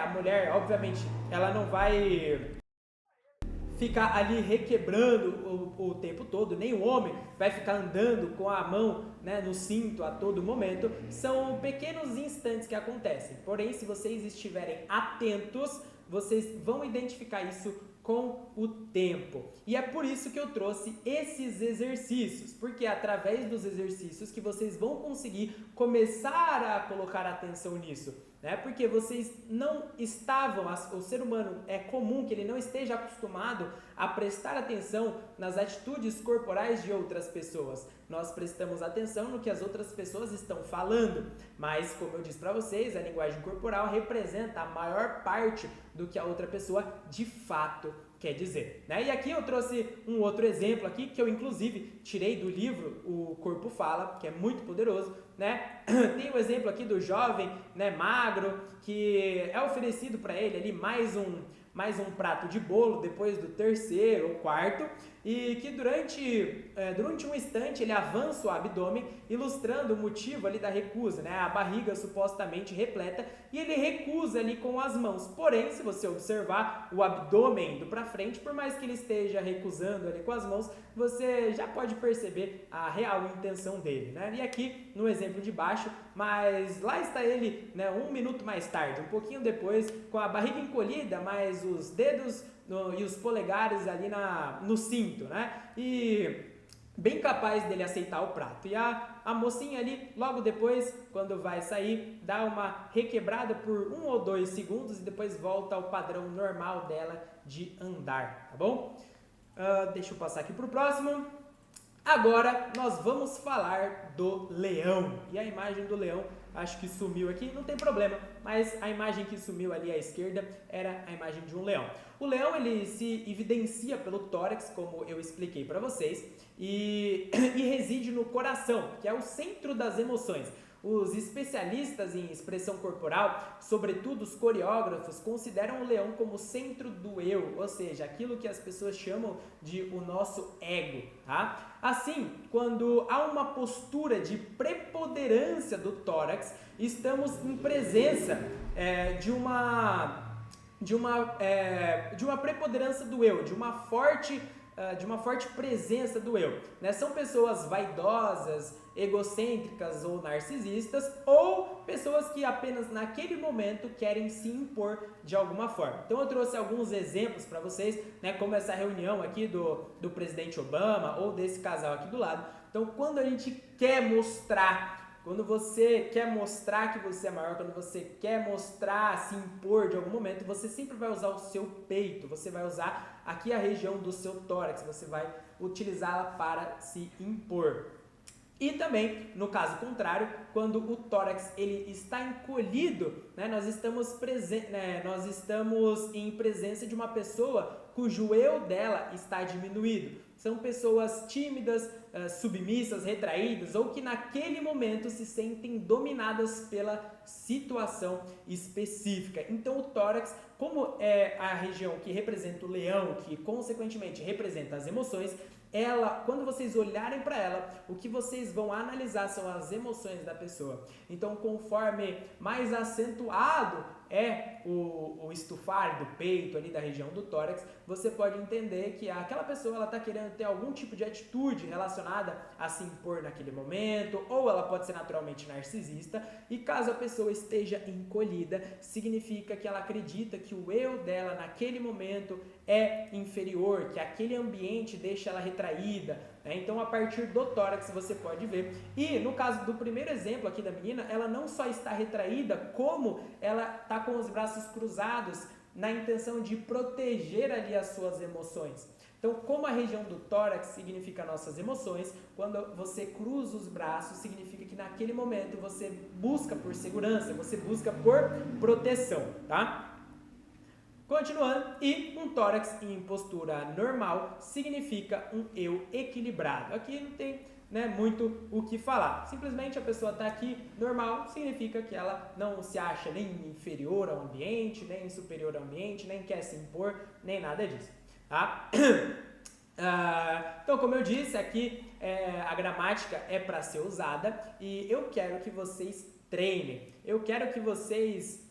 mulher, obviamente, ela não vai ficar ali requebrando o tempo todo, nem o homem vai ficar andando com a mão, né, no cinto a todo momento. São pequenos instantes que acontecem, porém, se vocês estiverem atentos, vocês vão identificar isso com o tempo. E é por isso que eu trouxe esses exercícios, porque é através dos exercícios que vocês vão conseguir começar a colocar atenção nisso, né? Porque vocês não estavam, o ser humano é comum que ele não esteja acostumado a prestar atenção nas atitudes corporais de outras pessoas. Nós prestamos atenção no que as outras pessoas estão falando, mas como eu disse para vocês, a linguagem corporal representa a maior parte do que a outra pessoa de fato quer dizer, né? E aqui eu trouxe um outro exemplo aqui, que eu inclusive tirei do livro O Corpo Fala, que é muito poderoso, né? Tem o exemplo aqui do jovem, né, magro, que é oferecido para ele ali mais um prato de bolo depois do terceiro ou quarto, e que durante um instante ele avança o abdômen, ilustrando o motivo ali da recusa, né? A barriga supostamente repleta, e ele recusa ali com as mãos. Porém, se você observar o abdômen indo para frente, por mais que ele esteja recusando ali com as mãos, você já pode perceber a real intenção dele, né? E aqui no exemplo de baixo, mas lá está ele, né, um minuto mais tarde, um pouquinho depois, com a barriga encolhida, mas os dedos e os polegares ali no cinto, né? E bem capaz dele aceitar o prato. E a mocinha ali, logo depois, quando vai sair, dá uma requebrada por 1 ou 2 segundos e depois volta ao padrão normal dela de andar, tá bom? Deixa eu passar aqui para o próximo. Agora nós vamos falar do leão. E a imagem do leão, acho que sumiu aqui, não tem problema, mas a imagem que sumiu ali à esquerda era a imagem de um leão. O leão, ele se evidencia pelo tórax, como eu expliquei para vocês, e reside no coração, que é o centro das emoções. Os especialistas em expressão corporal, sobretudo os coreógrafos, consideram o leão como o centro do eu, ou seja, aquilo que as pessoas chamam de o nosso ego, tá? Assim, quando há uma postura de preponderância do tórax, estamos em presença de uma preponderância do eu, de uma forte de uma forte presença do eu, né? São pessoas vaidosas, egocêntricas ou narcisistas, ou pessoas que apenas naquele momento querem se impor de alguma forma. Então eu trouxe alguns exemplos para vocês, né, como essa reunião aqui do presidente Obama ou desse casal aqui do lado. Então quando a gente quer mostrar, quando você quer mostrar que você é maior, quando você quer mostrar, se impor de algum momento, você sempre vai usar o seu peito, você vai usar aqui a região do seu tórax, você vai utilizá-la para se impor. E também, no caso contrário, quando o tórax ele está encolhido, né, nós estamos em presença de uma pessoa cujo eu dela está diminuído. São pessoas tímidas, submissas, retraídas ou que naquele momento se sentem dominadas pela situação específica. Então o tórax, como é a região que representa o leão, que consequentemente representa as emoções, ela, quando vocês olharem para ela, o que vocês vão analisar são as emoções da pessoa. Então, conforme mais acentuado é o estufar do peito, ali da região do tórax, você pode entender que aquela pessoa ela está querendo ter algum tipo de atitude relacionada a se impor naquele momento, ou ela pode ser naturalmente narcisista, e caso a pessoa esteja encolhida, significa que ela acredita que o eu dela naquele momento é inferior, que aquele ambiente deixa ela retraída, né? Então a partir do tórax você pode ver. E no caso do primeiro exemplo aqui da menina, ela não só está retraída, como ela está com os braços cruzados na intenção de proteger ali as suas emoções. Então, como a região do tórax significa nossas emoções, quando você cruza os braços, significa que naquele momento você busca por segurança, você busca por proteção, tá? Continuando, e um tórax em postura normal significa um eu equilibrado. Aqui não tem, né, muito o que falar. Simplesmente a pessoa está aqui normal, significa que ela não se acha nem inferior ao ambiente, nem superior ao ambiente, nem quer se impor, nem nada disso. Tá? Então, como eu disse, aqui a gramática é para ser usada e eu quero que vocês treinem. Eu quero que vocês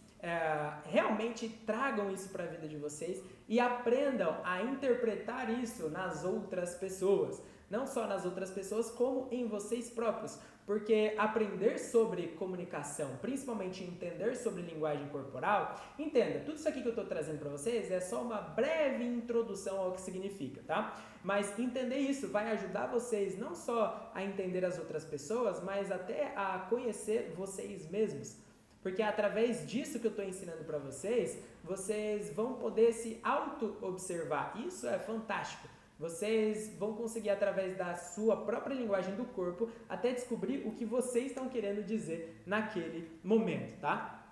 realmente tragam isso para a vida de vocês e aprendam a interpretar isso nas outras pessoas. Não só nas outras pessoas, como em vocês próprios. Porque aprender sobre comunicação, principalmente entender sobre linguagem corporal, entenda, tudo isso aqui que eu estou trazendo para vocês é só uma breve introdução ao que significa, tá? Mas entender isso vai ajudar vocês não só a entender as outras pessoas, mas até a conhecer vocês mesmos. Porque através disso que eu estou ensinando para vocês, vocês vão poder se auto-observar. Isso é fantástico. Vocês vão conseguir, através da sua própria linguagem do corpo, até descobrir o que vocês estão querendo dizer naquele momento, tá?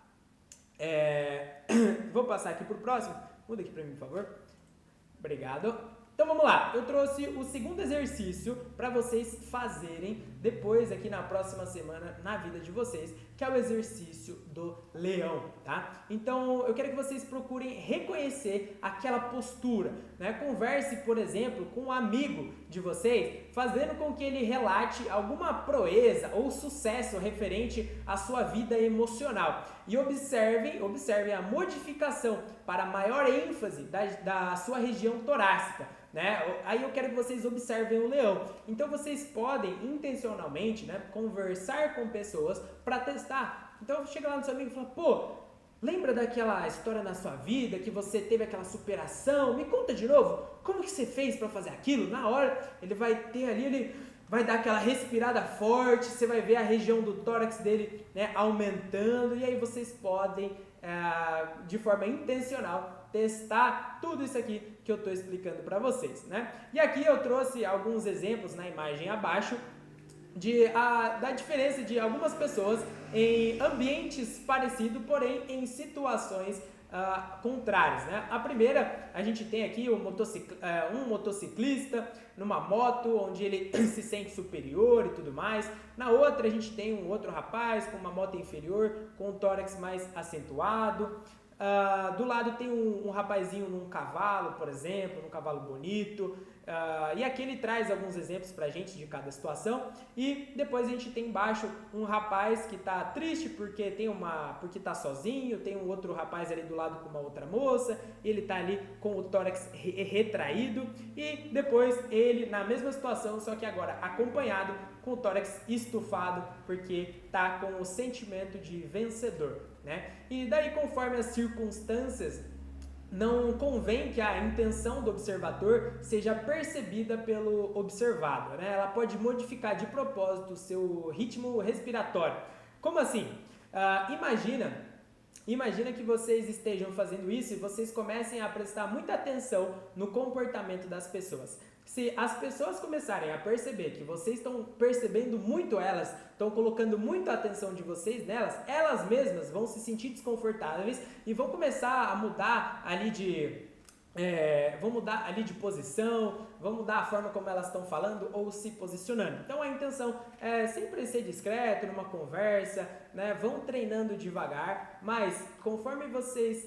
Vou passar aqui para o próximo. Muda aqui para mim, por favor. Obrigado. Então vamos lá, eu trouxe o segundo exercício para vocês fazerem depois aqui na próxima semana na vida de vocês, que é o exercício do leão, tá? Então eu quero que vocês procurem reconhecer aquela postura, né? Converse, por exemplo, com um amigo de vocês, fazendo com que ele relate alguma proeza ou sucesso referente à sua vida emocional. E observem a modificação para maior ênfase da sua região torácica. Né? Aí eu quero que vocês observem o leão. Então vocês podem intencionalmente, né, conversar com pessoas para testar. Então chega lá no seu amigo e fala, pô, lembra daquela história na sua vida que você teve aquela superação? Me conta de novo, como que você fez para fazer aquilo? Na hora ele vai ter ali, ele vai dar aquela respirada forte, você vai ver a região do tórax dele, né, aumentando, e aí vocês podem, de forma intencional, testar tudo isso aqui que eu estou explicando para vocês, né? E aqui eu trouxe alguns exemplos na imagem abaixo da diferença de algumas pessoas em ambientes parecidos, porém em situações contrárias, né? A primeira, a gente tem aqui um motociclista numa moto, onde ele se sente superior e tudo mais. Na outra, a gente tem um outro rapaz com uma moto inferior, com um tórax mais acentuado. Do lado tem um rapazinho num cavalo, por exemplo, num cavalo bonito. E aqui ele traz alguns exemplos pra gente de cada situação. E depois a gente tem embaixo um rapaz que tá triste porque tá sozinho, tem um outro rapaz ali do lado com uma outra moça, ele tá ali com o tórax retraído, e depois ele na mesma situação, só que agora acompanhado com o tórax estufado, porque tá com o sentimento de vencedor, né? E daí, conforme as circunstâncias, não convém que a intenção do observador seja percebida pelo observado, né? Ela pode modificar de propósito o seu ritmo respiratório. Como assim? Imagina que vocês estejam fazendo isso e vocês comecem a prestar muita atenção no comportamento das pessoas. Se as pessoas começarem a perceber que vocês estão percebendo muito elas, estão colocando muita atenção de vocês nelas, elas mesmas vão se sentir desconfortáveis e vão começar a mudar ali de posição, vão mudar a forma como elas estão falando ou se posicionando. Então a intenção é sempre ser discreto numa conversa, né? Vão treinando devagar, mas conforme vocês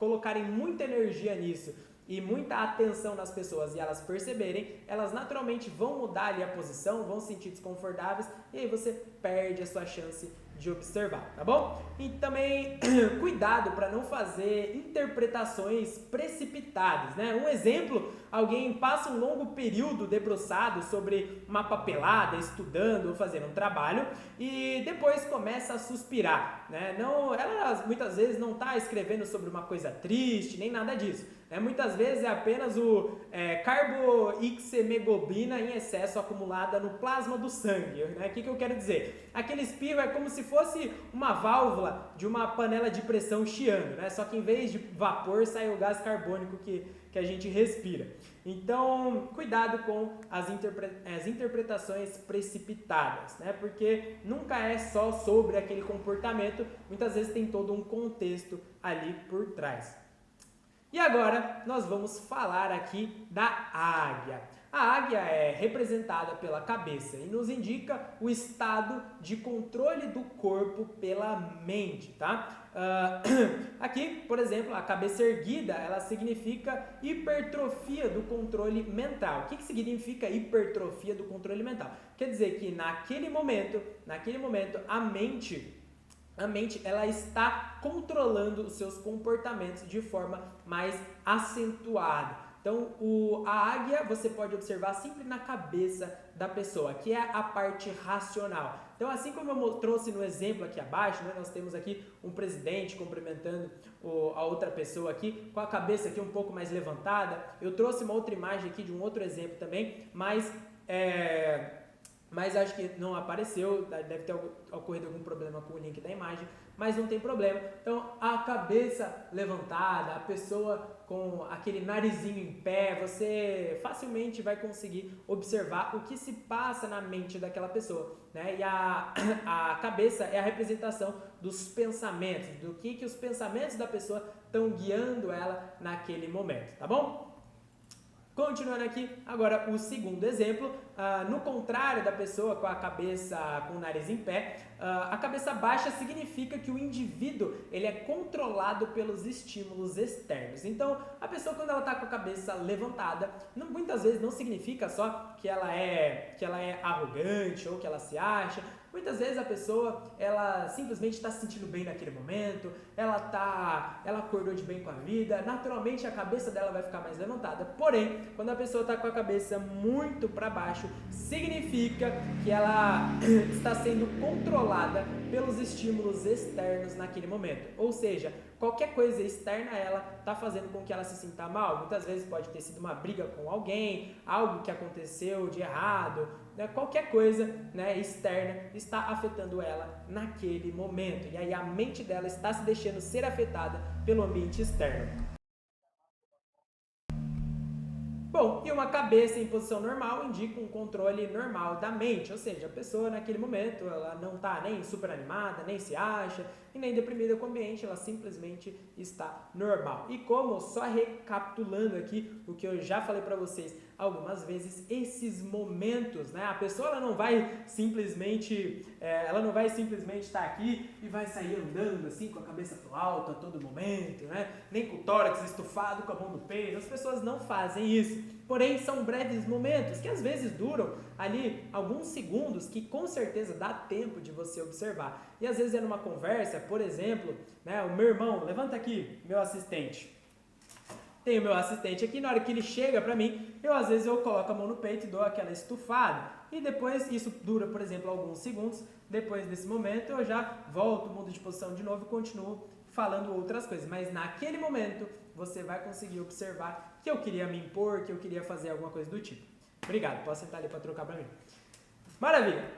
colocarem muita energia nisso e muita atenção nas pessoas e elas perceberem, elas naturalmente vão mudar ali a posição, vão se sentir desconfortáveis e aí você perde a sua chance de observar, tá bom? E também cuidado para não fazer interpretações precipitadas, né? Um exemplo, alguém passa um longo período debruçado sobre uma papelada, estudando ou fazendo um trabalho e depois começa a suspirar, né? Ela muitas vezes não está escrevendo sobre uma coisa triste, nem nada disso. Muitas vezes é apenas o carboxiemoglobina em excesso acumulada no plasma do sangue. Né? O que eu quero dizer? Aquele espirro é como se fosse uma válvula de uma panela de pressão chiando, né? Só que em vez de vapor sai o gás carbônico que a gente respira. Então, cuidado com as interpretações precipitadas, né? Porque nunca é só sobre aquele comportamento, muitas vezes tem todo um contexto ali por trás. E agora nós vamos falar aqui da águia. A águia é representada pela cabeça e nos indica o estado de controle do corpo pela mente, tá? Aqui, por exemplo, a cabeça erguida, ela significa hipertrofia do controle mental. O que significa hipertrofia do controle mental? Quer dizer que naquele momento, a mente ela está controlando os seus comportamentos de forma mais acentuada. Então, a águia você pode observar sempre na cabeça da pessoa, que é a parte racional. Então, assim como eu trouxe no exemplo aqui abaixo, né, nós temos aqui um presidente cumprimentando a outra pessoa aqui, com a cabeça aqui um pouco mais levantada. Eu trouxe uma outra imagem aqui de um outro exemplo também, mas acho que não apareceu, deve ter ocorrido algum problema com o link da imagem, mas não tem problema. Então, a cabeça levantada, a pessoa com aquele narizinho em pé, você facilmente vai conseguir observar o que se passa na mente daquela pessoa, né? E a cabeça é a representação dos pensamentos, do que os pensamentos da pessoa estão guiando ela naquele momento, tá bom? Continuando aqui, agora o segundo exemplo, no contrário da pessoa com a cabeça, com o nariz em pé, a cabeça baixa significa que o indivíduo ele é controlado pelos estímulos externos. Então, a pessoa quando ela está com a cabeça levantada, muitas vezes não significa só que ela é arrogante ou que ela se acha. Muitas vezes a pessoa, ela simplesmente está se sentindo bem naquele momento, ela acordou de bem com a vida, naturalmente a cabeça dela vai ficar mais levantada. Porém, quando a pessoa está com a cabeça muito para baixo, significa que ela está sendo controlada pelos estímulos externos naquele momento. Ou seja, qualquer coisa externa a ela está fazendo com que ela se sinta mal. Muitas vezes pode ter sido uma briga com alguém, algo que aconteceu de errado, né? Qualquer coisa, né, externa está afetando ela naquele momento. E aí a mente dela está se deixando ser afetada pelo ambiente externo. Bom, e uma cabeça em posição normal indica um controle normal da mente, ou seja, a pessoa naquele momento ela não está nem super animada, nem se acha e nem deprimida com o ambiente, ela simplesmente está normal. E como, só recapitulando aqui o que eu já falei para vocês algumas vezes esses momentos, né? A pessoa ela não vai simplesmente estar aqui e vai sair andando assim com a cabeça pro alto a todo momento, né? Nem com o tórax estufado, com a mão no peito. As pessoas não fazem isso. Porém, são breves momentos que às vezes duram ali alguns segundos que com certeza dá tempo de você observar. E às vezes é numa conversa, por exemplo, né? O meu irmão, levanta aqui, meu assistente. Tem o meu assistente aqui, na hora que ele chega pra mim, às vezes eu coloco a mão no peito e dou aquela estufada. E depois, isso dura, por exemplo, alguns segundos. Depois desse momento, eu já volto, mudo de posição de novo e continuo falando outras coisas. Mas naquele momento, você vai conseguir observar que eu queria me impor, que eu queria fazer alguma coisa do tipo. Obrigado, posso sentar ali pra trocar pra mim. Maravilha!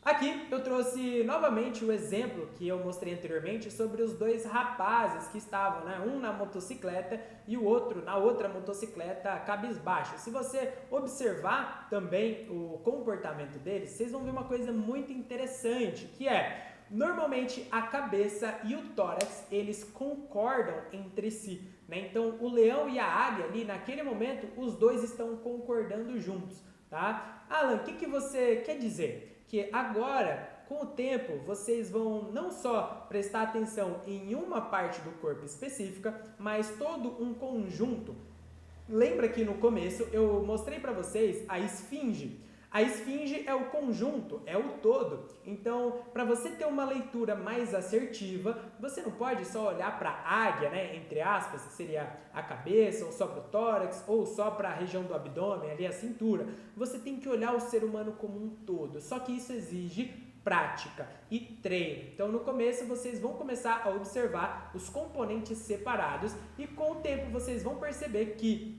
Aqui eu trouxe novamente o exemplo que eu mostrei anteriormente sobre os dois rapazes que estavam, né? Um na motocicleta e o outro na outra motocicleta cabisbaixo. Se você observar também o comportamento deles, vocês vão ver uma coisa muito interessante, que é, normalmente a cabeça e o tórax, eles concordam entre si, né? Então o leão e a águia ali, naquele momento, os dois estão concordando juntos, tá? Alan, o que você quer dizer? Que agora, com o tempo, vocês vão não só prestar atenção em uma parte do corpo específica, mas todo um conjunto. Lembra que no começo eu mostrei para vocês a esfinge. A esfinge é o conjunto, é o todo. Então, para você ter uma leitura mais assertiva, você não pode só olhar para a águia, né, entre aspas, que seria a cabeça, ou só para o tórax, ou só para a região do abdômen, ali a cintura. Você tem que olhar o ser humano como um todo. Só que isso exige prática e treino. Então, no começo, vocês vão começar a observar os componentes separados e com o tempo vocês vão perceber que,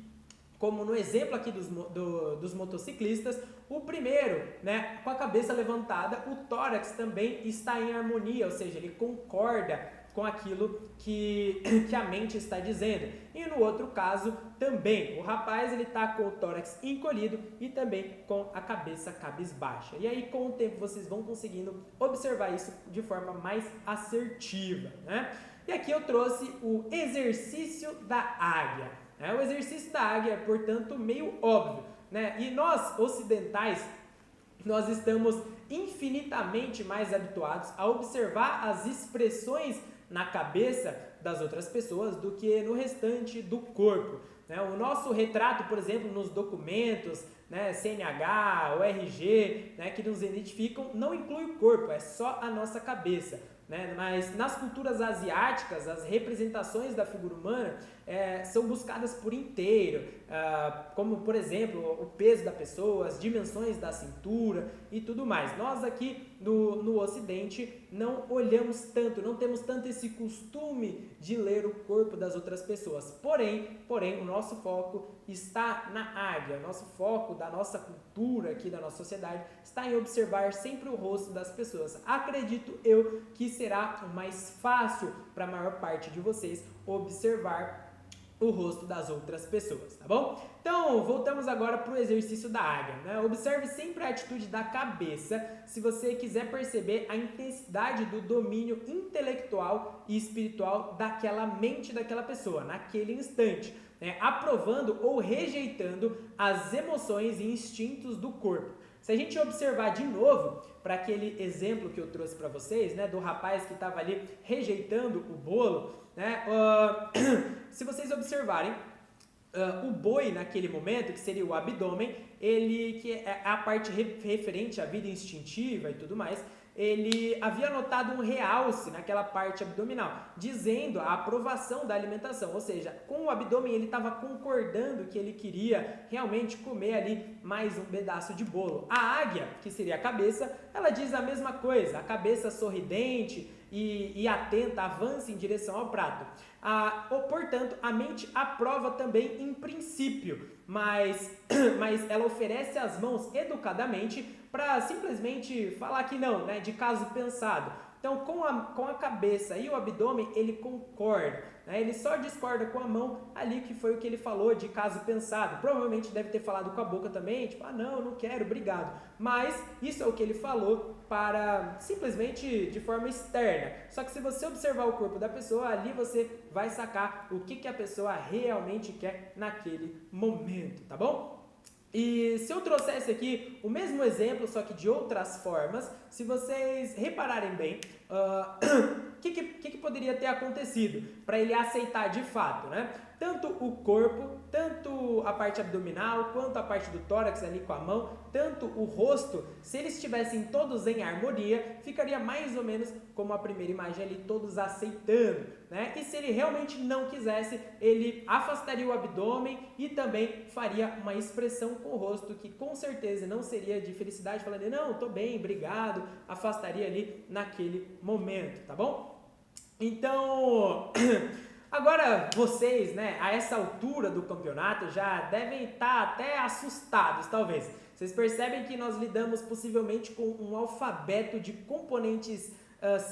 como no exemplo aqui dos motociclistas, o primeiro, né, com a cabeça levantada, o tórax também está em harmonia, ou seja, ele concorda com aquilo que a mente está dizendo. E no outro caso, também, o rapaz ele está com o tórax encolhido e também com a cabeça cabisbaixa. E aí, com o tempo, vocês vão conseguindo observar isso de forma mais assertiva, né? E aqui eu trouxe o exercício da águia. O exercício da águia é, portanto, meio óbvio, né? E nós, ocidentais, nós estamos infinitamente mais habituados a observar as expressões na cabeça das outras pessoas do que no restante do corpo, né? O nosso retrato, por exemplo, nos documentos, né, CNH, o RG, né, que nos identificam, não inclui o corpo, é só a nossa cabeça, né? Mas nas culturas asiáticas, as representações da figura humana são buscadas por inteiro, como, por exemplo, o peso da pessoa, as dimensões da cintura e tudo mais. Nós aqui no Ocidente não olhamos tanto, não temos tanto esse costume de ler o corpo das outras pessoas. Porém, o nosso foco está na águia, o nosso foco da nossa cultura aqui, da nossa sociedade, está em observar sempre o rosto das pessoas. Acredito eu que será o mais fácil para a maior parte de vocês observar o rosto das outras pessoas, tá bom? Então, voltamos agora para o exercício da águia, né? Observe sempre a atitude da cabeça se você quiser perceber a intensidade do domínio intelectual e espiritual daquela mente daquela pessoa, naquele instante, né? Aprovando ou rejeitando as emoções e instintos do corpo. Se a gente observar de novo para aquele exemplo que eu trouxe para vocês, né, do rapaz que estava ali rejeitando o bolo, né, se vocês observarem, o boi naquele momento, que seria o abdômen, ele, que é a parte referente à vida instintiva e tudo mais, ele havia notado um realce naquela parte abdominal, dizendo a aprovação da alimentação, ou seja, com o abdômen ele estava concordando que ele queria realmente comer ali mais um pedaço de bolo. A águia, que seria a cabeça, ela diz a mesma coisa, a cabeça sorridente e atenta, avança em direção ao prato. Portanto, a mente aprova também em princípio, mas ela oferece as mãos educadamente para simplesmente falar que não, né, de caso pensado. Então, com a cabeça e o abdômen, ele concorda, né? Ele só discorda com a mão ali, que foi o que ele falou de caso pensado. Provavelmente deve ter falado com a boca também, tipo, não quero, obrigado. Mas isso é o que ele falou para simplesmente de forma externa. Só que se você observar o corpo da pessoa, ali você vai sacar o que a pessoa realmente quer naquele momento, tá bom? E se eu trouxesse aqui o mesmo exemplo, só que de outras formas, se vocês repararem bem, o que poderia ter acontecido para ele aceitar de fato, né? Tanto o corpo, tanto a parte abdominal, quanto a parte do tórax ali com a mão, tanto o rosto, se eles estivessem todos em harmonia, ficaria mais ou menos como a primeira imagem ali, todos aceitando, né? E se ele realmente não quisesse, ele afastaria o abdômen e também faria uma expressão com o rosto, que com certeza não seria de felicidade, falando, não, tô bem, obrigado, afastaria ali naquele momento, tá bom? Então, agora vocês, né, a essa altura do campeonato já devem estar até assustados, talvez. Vocês percebem que nós lidamos possivelmente com um alfabeto de componentes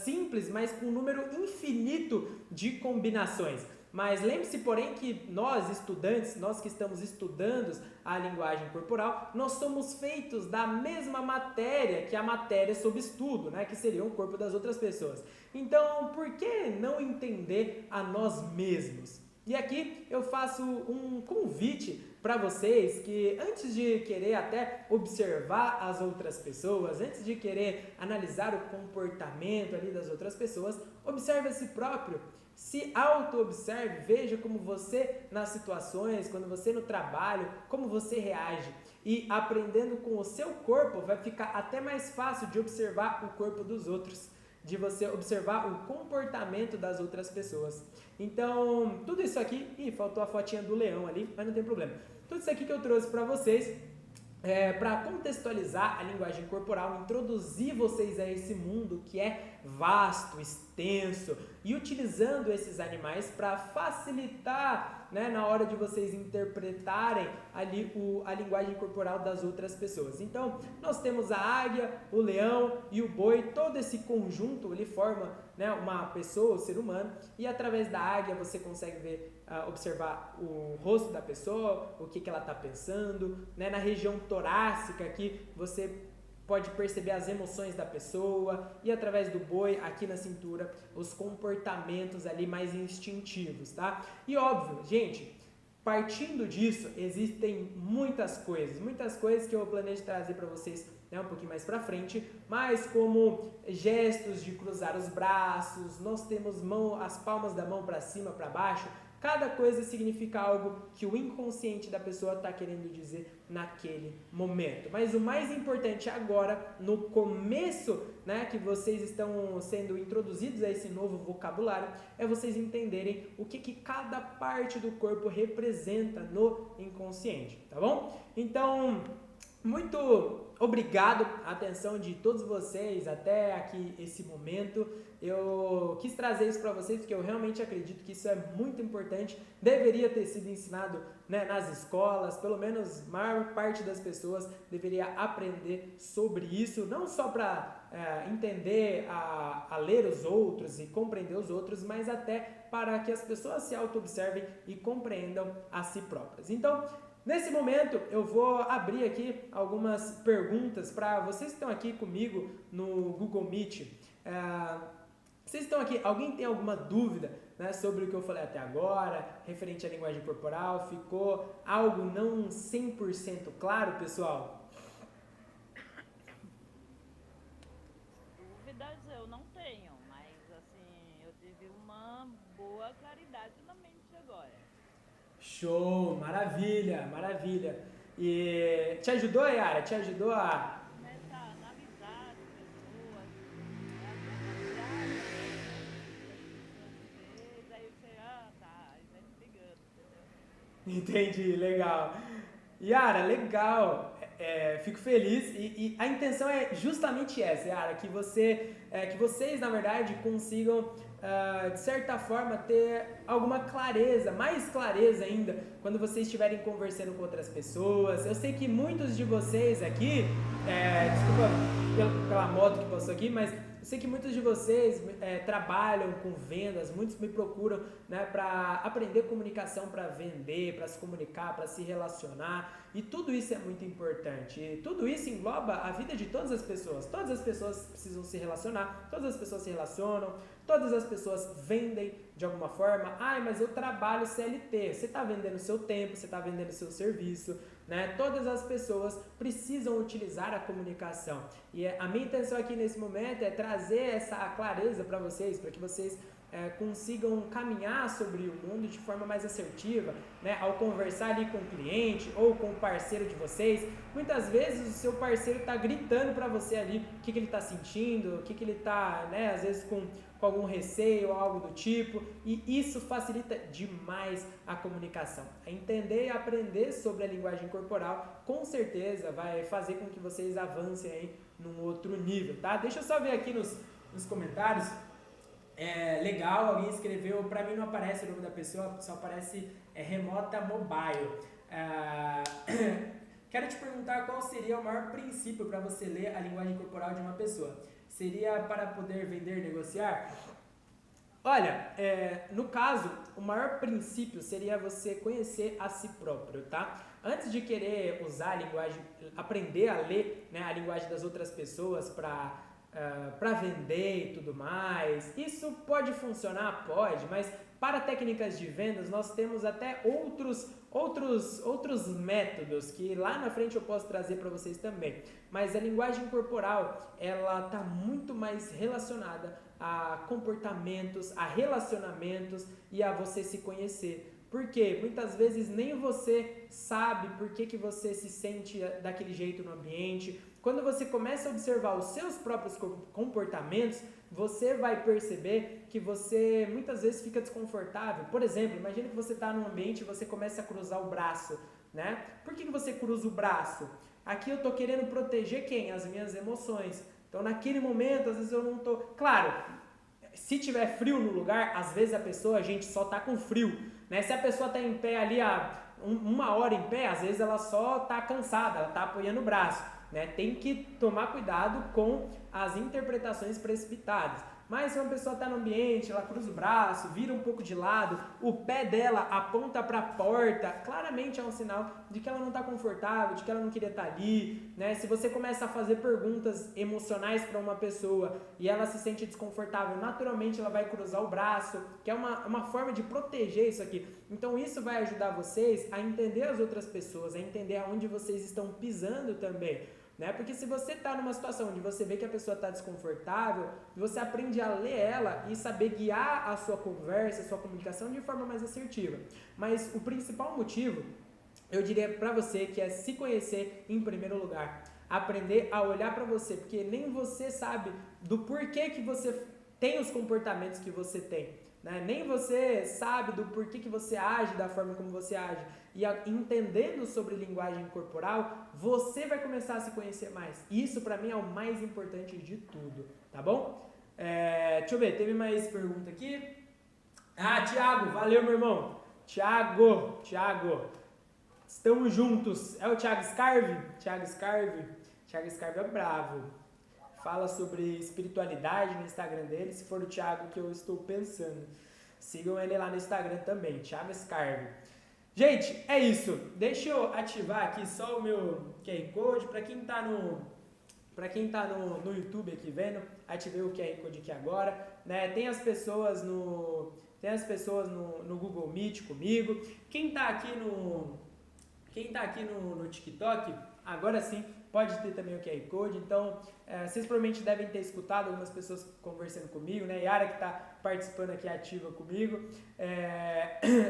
simples, mas com um número infinito de combinações. Mas lembre-se, porém, que nós estudantes, nós que estamos estudando a linguagem corporal, nós somos feitos da mesma matéria que a matéria sob estudo, né? Que seria o corpo das outras pessoas. Então, por que não entender a nós mesmos? E aqui eu faço um convite para vocês que antes de querer até observar as outras pessoas, antes de querer analisar o comportamento ali das outras pessoas, observe a si próprio. Se auto-observe, veja como você nas situações, quando você no trabalho, como você reage. E aprendendo com o seu corpo, vai ficar até mais fácil de observar o corpo dos outros, de você observar o comportamento das outras pessoas. Então, tudo isso aqui, faltou a fotinha do leão ali, mas não tem problema. Tudo isso aqui que eu trouxe para vocês, para contextualizar a linguagem corporal, introduzir vocês a esse mundo que é vasto, extenso, e utilizando esses animais para facilitar, né, na hora de vocês interpretarem ali a linguagem corporal das outras pessoas. Então, nós temos a águia, o leão e o boi, todo esse conjunto ele forma, né, uma pessoa, o ser humano, e através da águia você consegue ver, observar o rosto da pessoa, o que ela está pensando, né, na região torácica aqui você pode perceber as emoções da pessoa, e através do boi, aqui na cintura, os comportamentos ali mais instintivos, tá? E óbvio, gente, partindo disso, existem muitas coisas que eu planejo trazer para vocês, né, um pouquinho mais para frente, mas como gestos de cruzar os braços, nós temos as palmas da mão para cima, para baixo. Cada coisa significa algo que o inconsciente da pessoa está querendo dizer naquele momento. Mas o mais importante agora, no começo, né, que vocês estão sendo introduzidos a esse novo vocabulário, é vocês entenderem o que cada parte do corpo representa no inconsciente, tá bom? Então, muito obrigado a atenção de todos vocês até aqui esse momento. Eu quis trazer isso para vocês porque eu realmente acredito que isso é muito importante. Deveria ter sido ensinado, né, nas escolas, pelo menos a maior parte das pessoas deveria aprender sobre isso, não só para entender a ler os outros e compreender os outros, mas até para que as pessoas se auto-observem e compreendam a si próprias. Então, nesse momento, eu vou abrir aqui algumas perguntas para vocês que estão aqui comigo no Google Meet. Vocês estão aqui, alguém tem alguma dúvida, né, sobre o que eu falei até agora, referente à linguagem corporal? Ficou algo não 100% claro, pessoal? Dúvidas eu não tenho, mas assim, eu tive uma boa claridade na mente agora. Show, maravilha, maravilha. E te ajudou, Yara? Te ajudou a... Começa a analisar as pessoas, até analisar aí você, tá, aí vai se ligando, entendeu? Entendi, legal. Yara, legal. fico feliz e a intenção é justamente essa, Yara, que vocês, na verdade, consigam, de certa forma, ter alguma clareza, mais clareza ainda, quando vocês estiverem conversando com outras pessoas. Eu sei que muitos de vocês aqui, desculpa pela moto que passou aqui, mas eu sei que muitos de vocês trabalham com vendas, muitos me procuram, né, para aprender comunicação, para vender, para se comunicar, para se relacionar, e tudo isso é muito importante. E tudo isso engloba a vida de todas as pessoas. Todas as pessoas precisam se relacionar, todas as pessoas se relacionam, todas as pessoas vendem de alguma forma. Mas eu trabalho CLT. Você está vendendo o seu tempo, você está vendendo o seu serviço, né? Todas as pessoas precisam utilizar a comunicação. E a minha intenção aqui nesse momento é trazer essa clareza para vocês, para que vocês consigam caminhar sobre o mundo de forma mais assertiva, né? Ao conversar ali com o cliente ou com o parceiro de vocês. Muitas vezes o seu parceiro está gritando para você ali o que ele está sentindo, o que ele está, né, às vezes com algum receio ou algo do tipo, e isso facilita demais a comunicação. Entender e aprender sobre a linguagem corporal com certeza vai fazer com que vocês avancem aí num outro nível, tá? Deixa eu só ver aqui nos comentários. Legal, alguém escreveu, pra mim não aparece o nome da pessoa, só aparece Remota Mobile. Quero te perguntar qual seria o maior princípio para você ler a linguagem corporal de uma pessoa. Seria para poder vender, negociar? Olha, no caso, o maior princípio seria você conhecer a si próprio, tá? Antes de querer usar a linguagem, aprender a ler, né, a linguagem das outras pessoas para vender e tudo mais, isso pode funcionar? Pode, mas para técnicas de vendas nós temos até outros métodos que lá na frente eu posso trazer para vocês também. Mas a linguagem corporal, ela está muito mais relacionada a comportamentos, a relacionamentos e a você se conhecer. Porque muitas vezes nem você sabe por que você se sente daquele jeito no ambiente. Quando você começa a observar os seus próprios comportamentos, você vai perceber que você muitas vezes fica desconfortável. Por exemplo, imagine que você está num ambiente e você começa a cruzar o braço, né? Por que você cruza o braço? Aqui eu estou querendo proteger quem? As minhas emoções. Então naquele momento, às vezes eu não estou... Claro, se tiver frio no lugar, às vezes a gente, só está com frio, né? Se a pessoa está em pé ali há uma hora em pé, às vezes ela só está cansada, ela está apoiando o braço. Né? Tem que tomar cuidado com as interpretações precipitadas. Mas se uma pessoa está no ambiente, ela cruza o braço, vira um pouco de lado, o pé dela aponta para a porta, claramente é um sinal de que ela não está confortável, de que ela não queria estar ali, né? Se você começa a fazer perguntas emocionais para uma pessoa e ela se sente desconfortável, naturalmente ela vai cruzar o braço, que é uma forma de proteger isso aqui. Então isso vai ajudar vocês a entender as outras pessoas, a entender aonde vocês estão pisando também. Né? Porque se você está numa situação onde você vê que a pessoa está desconfortável, você aprende a ler ela e saber guiar a sua conversa, a sua comunicação de forma mais assertiva. Mas o principal motivo, eu diria para você, que é se conhecer em primeiro lugar. Aprender a olhar para você, porque nem você sabe do porquê que você tem os comportamentos que você tem. Né? Nem você sabe do porquê que você age da forma como você age. E entendendo sobre linguagem corporal, você vai começar a se conhecer mais. Isso para mim é o mais importante de tudo, tá bom? Deixa eu ver, teve mais pergunta aqui. Thiago, valeu meu irmão. Thiago, estamos juntos. É o Thiago Scarve? Thiago Scarve é bravo. Fala sobre espiritualidade no Instagram dele, se for o Thiago que eu estou pensando. Sigam ele lá no Instagram também, Thiago Scarve. Gente, é isso. Deixa eu ativar aqui só o meu QR Code. Para quem tá no YouTube aqui vendo, ativei o QR Code aqui agora. Né? Tem as pessoas no Google Meet comigo. Quem tá aqui no TikTok, agora sim, pode ter também o QR Code. Então, vocês provavelmente devem ter escutado algumas pessoas conversando comigo, né? Yara que está participando aqui ativa comigo.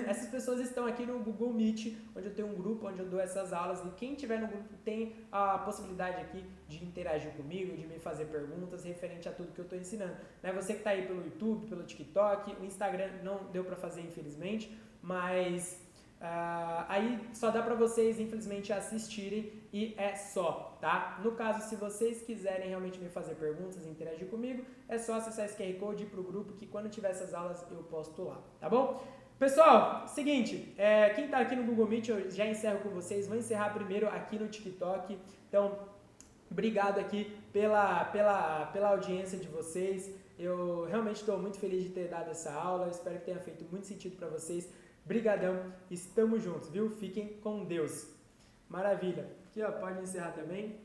Essas pessoas estão aqui no Google Meet, onde eu tenho um grupo, onde eu dou essas aulas. E quem tiver no grupo tem a possibilidade aqui de interagir comigo, de me fazer perguntas referente a tudo que eu estou ensinando. Né? Você que está aí pelo YouTube, pelo TikTok, o Instagram não deu para fazer, infelizmente, mas Aí só dá para vocês, infelizmente, assistirem e é só, tá? No caso, se vocês quiserem realmente me fazer perguntas e interagir comigo, é só acessar esse QR Code e ir pro grupo que quando tiver essas aulas eu posto lá, tá bom? Pessoal, seguinte, quem tá aqui no Google Meet eu já encerro com vocês, vou encerrar primeiro aqui no TikTok, então obrigado aqui pela audiência de vocês, eu realmente estou muito feliz de ter dado essa aula, espero que tenha feito muito sentido para vocês. Brigadão, estamos juntos, viu? Fiquem com Deus. Maravilha. Aqui, ó, pode encerrar também.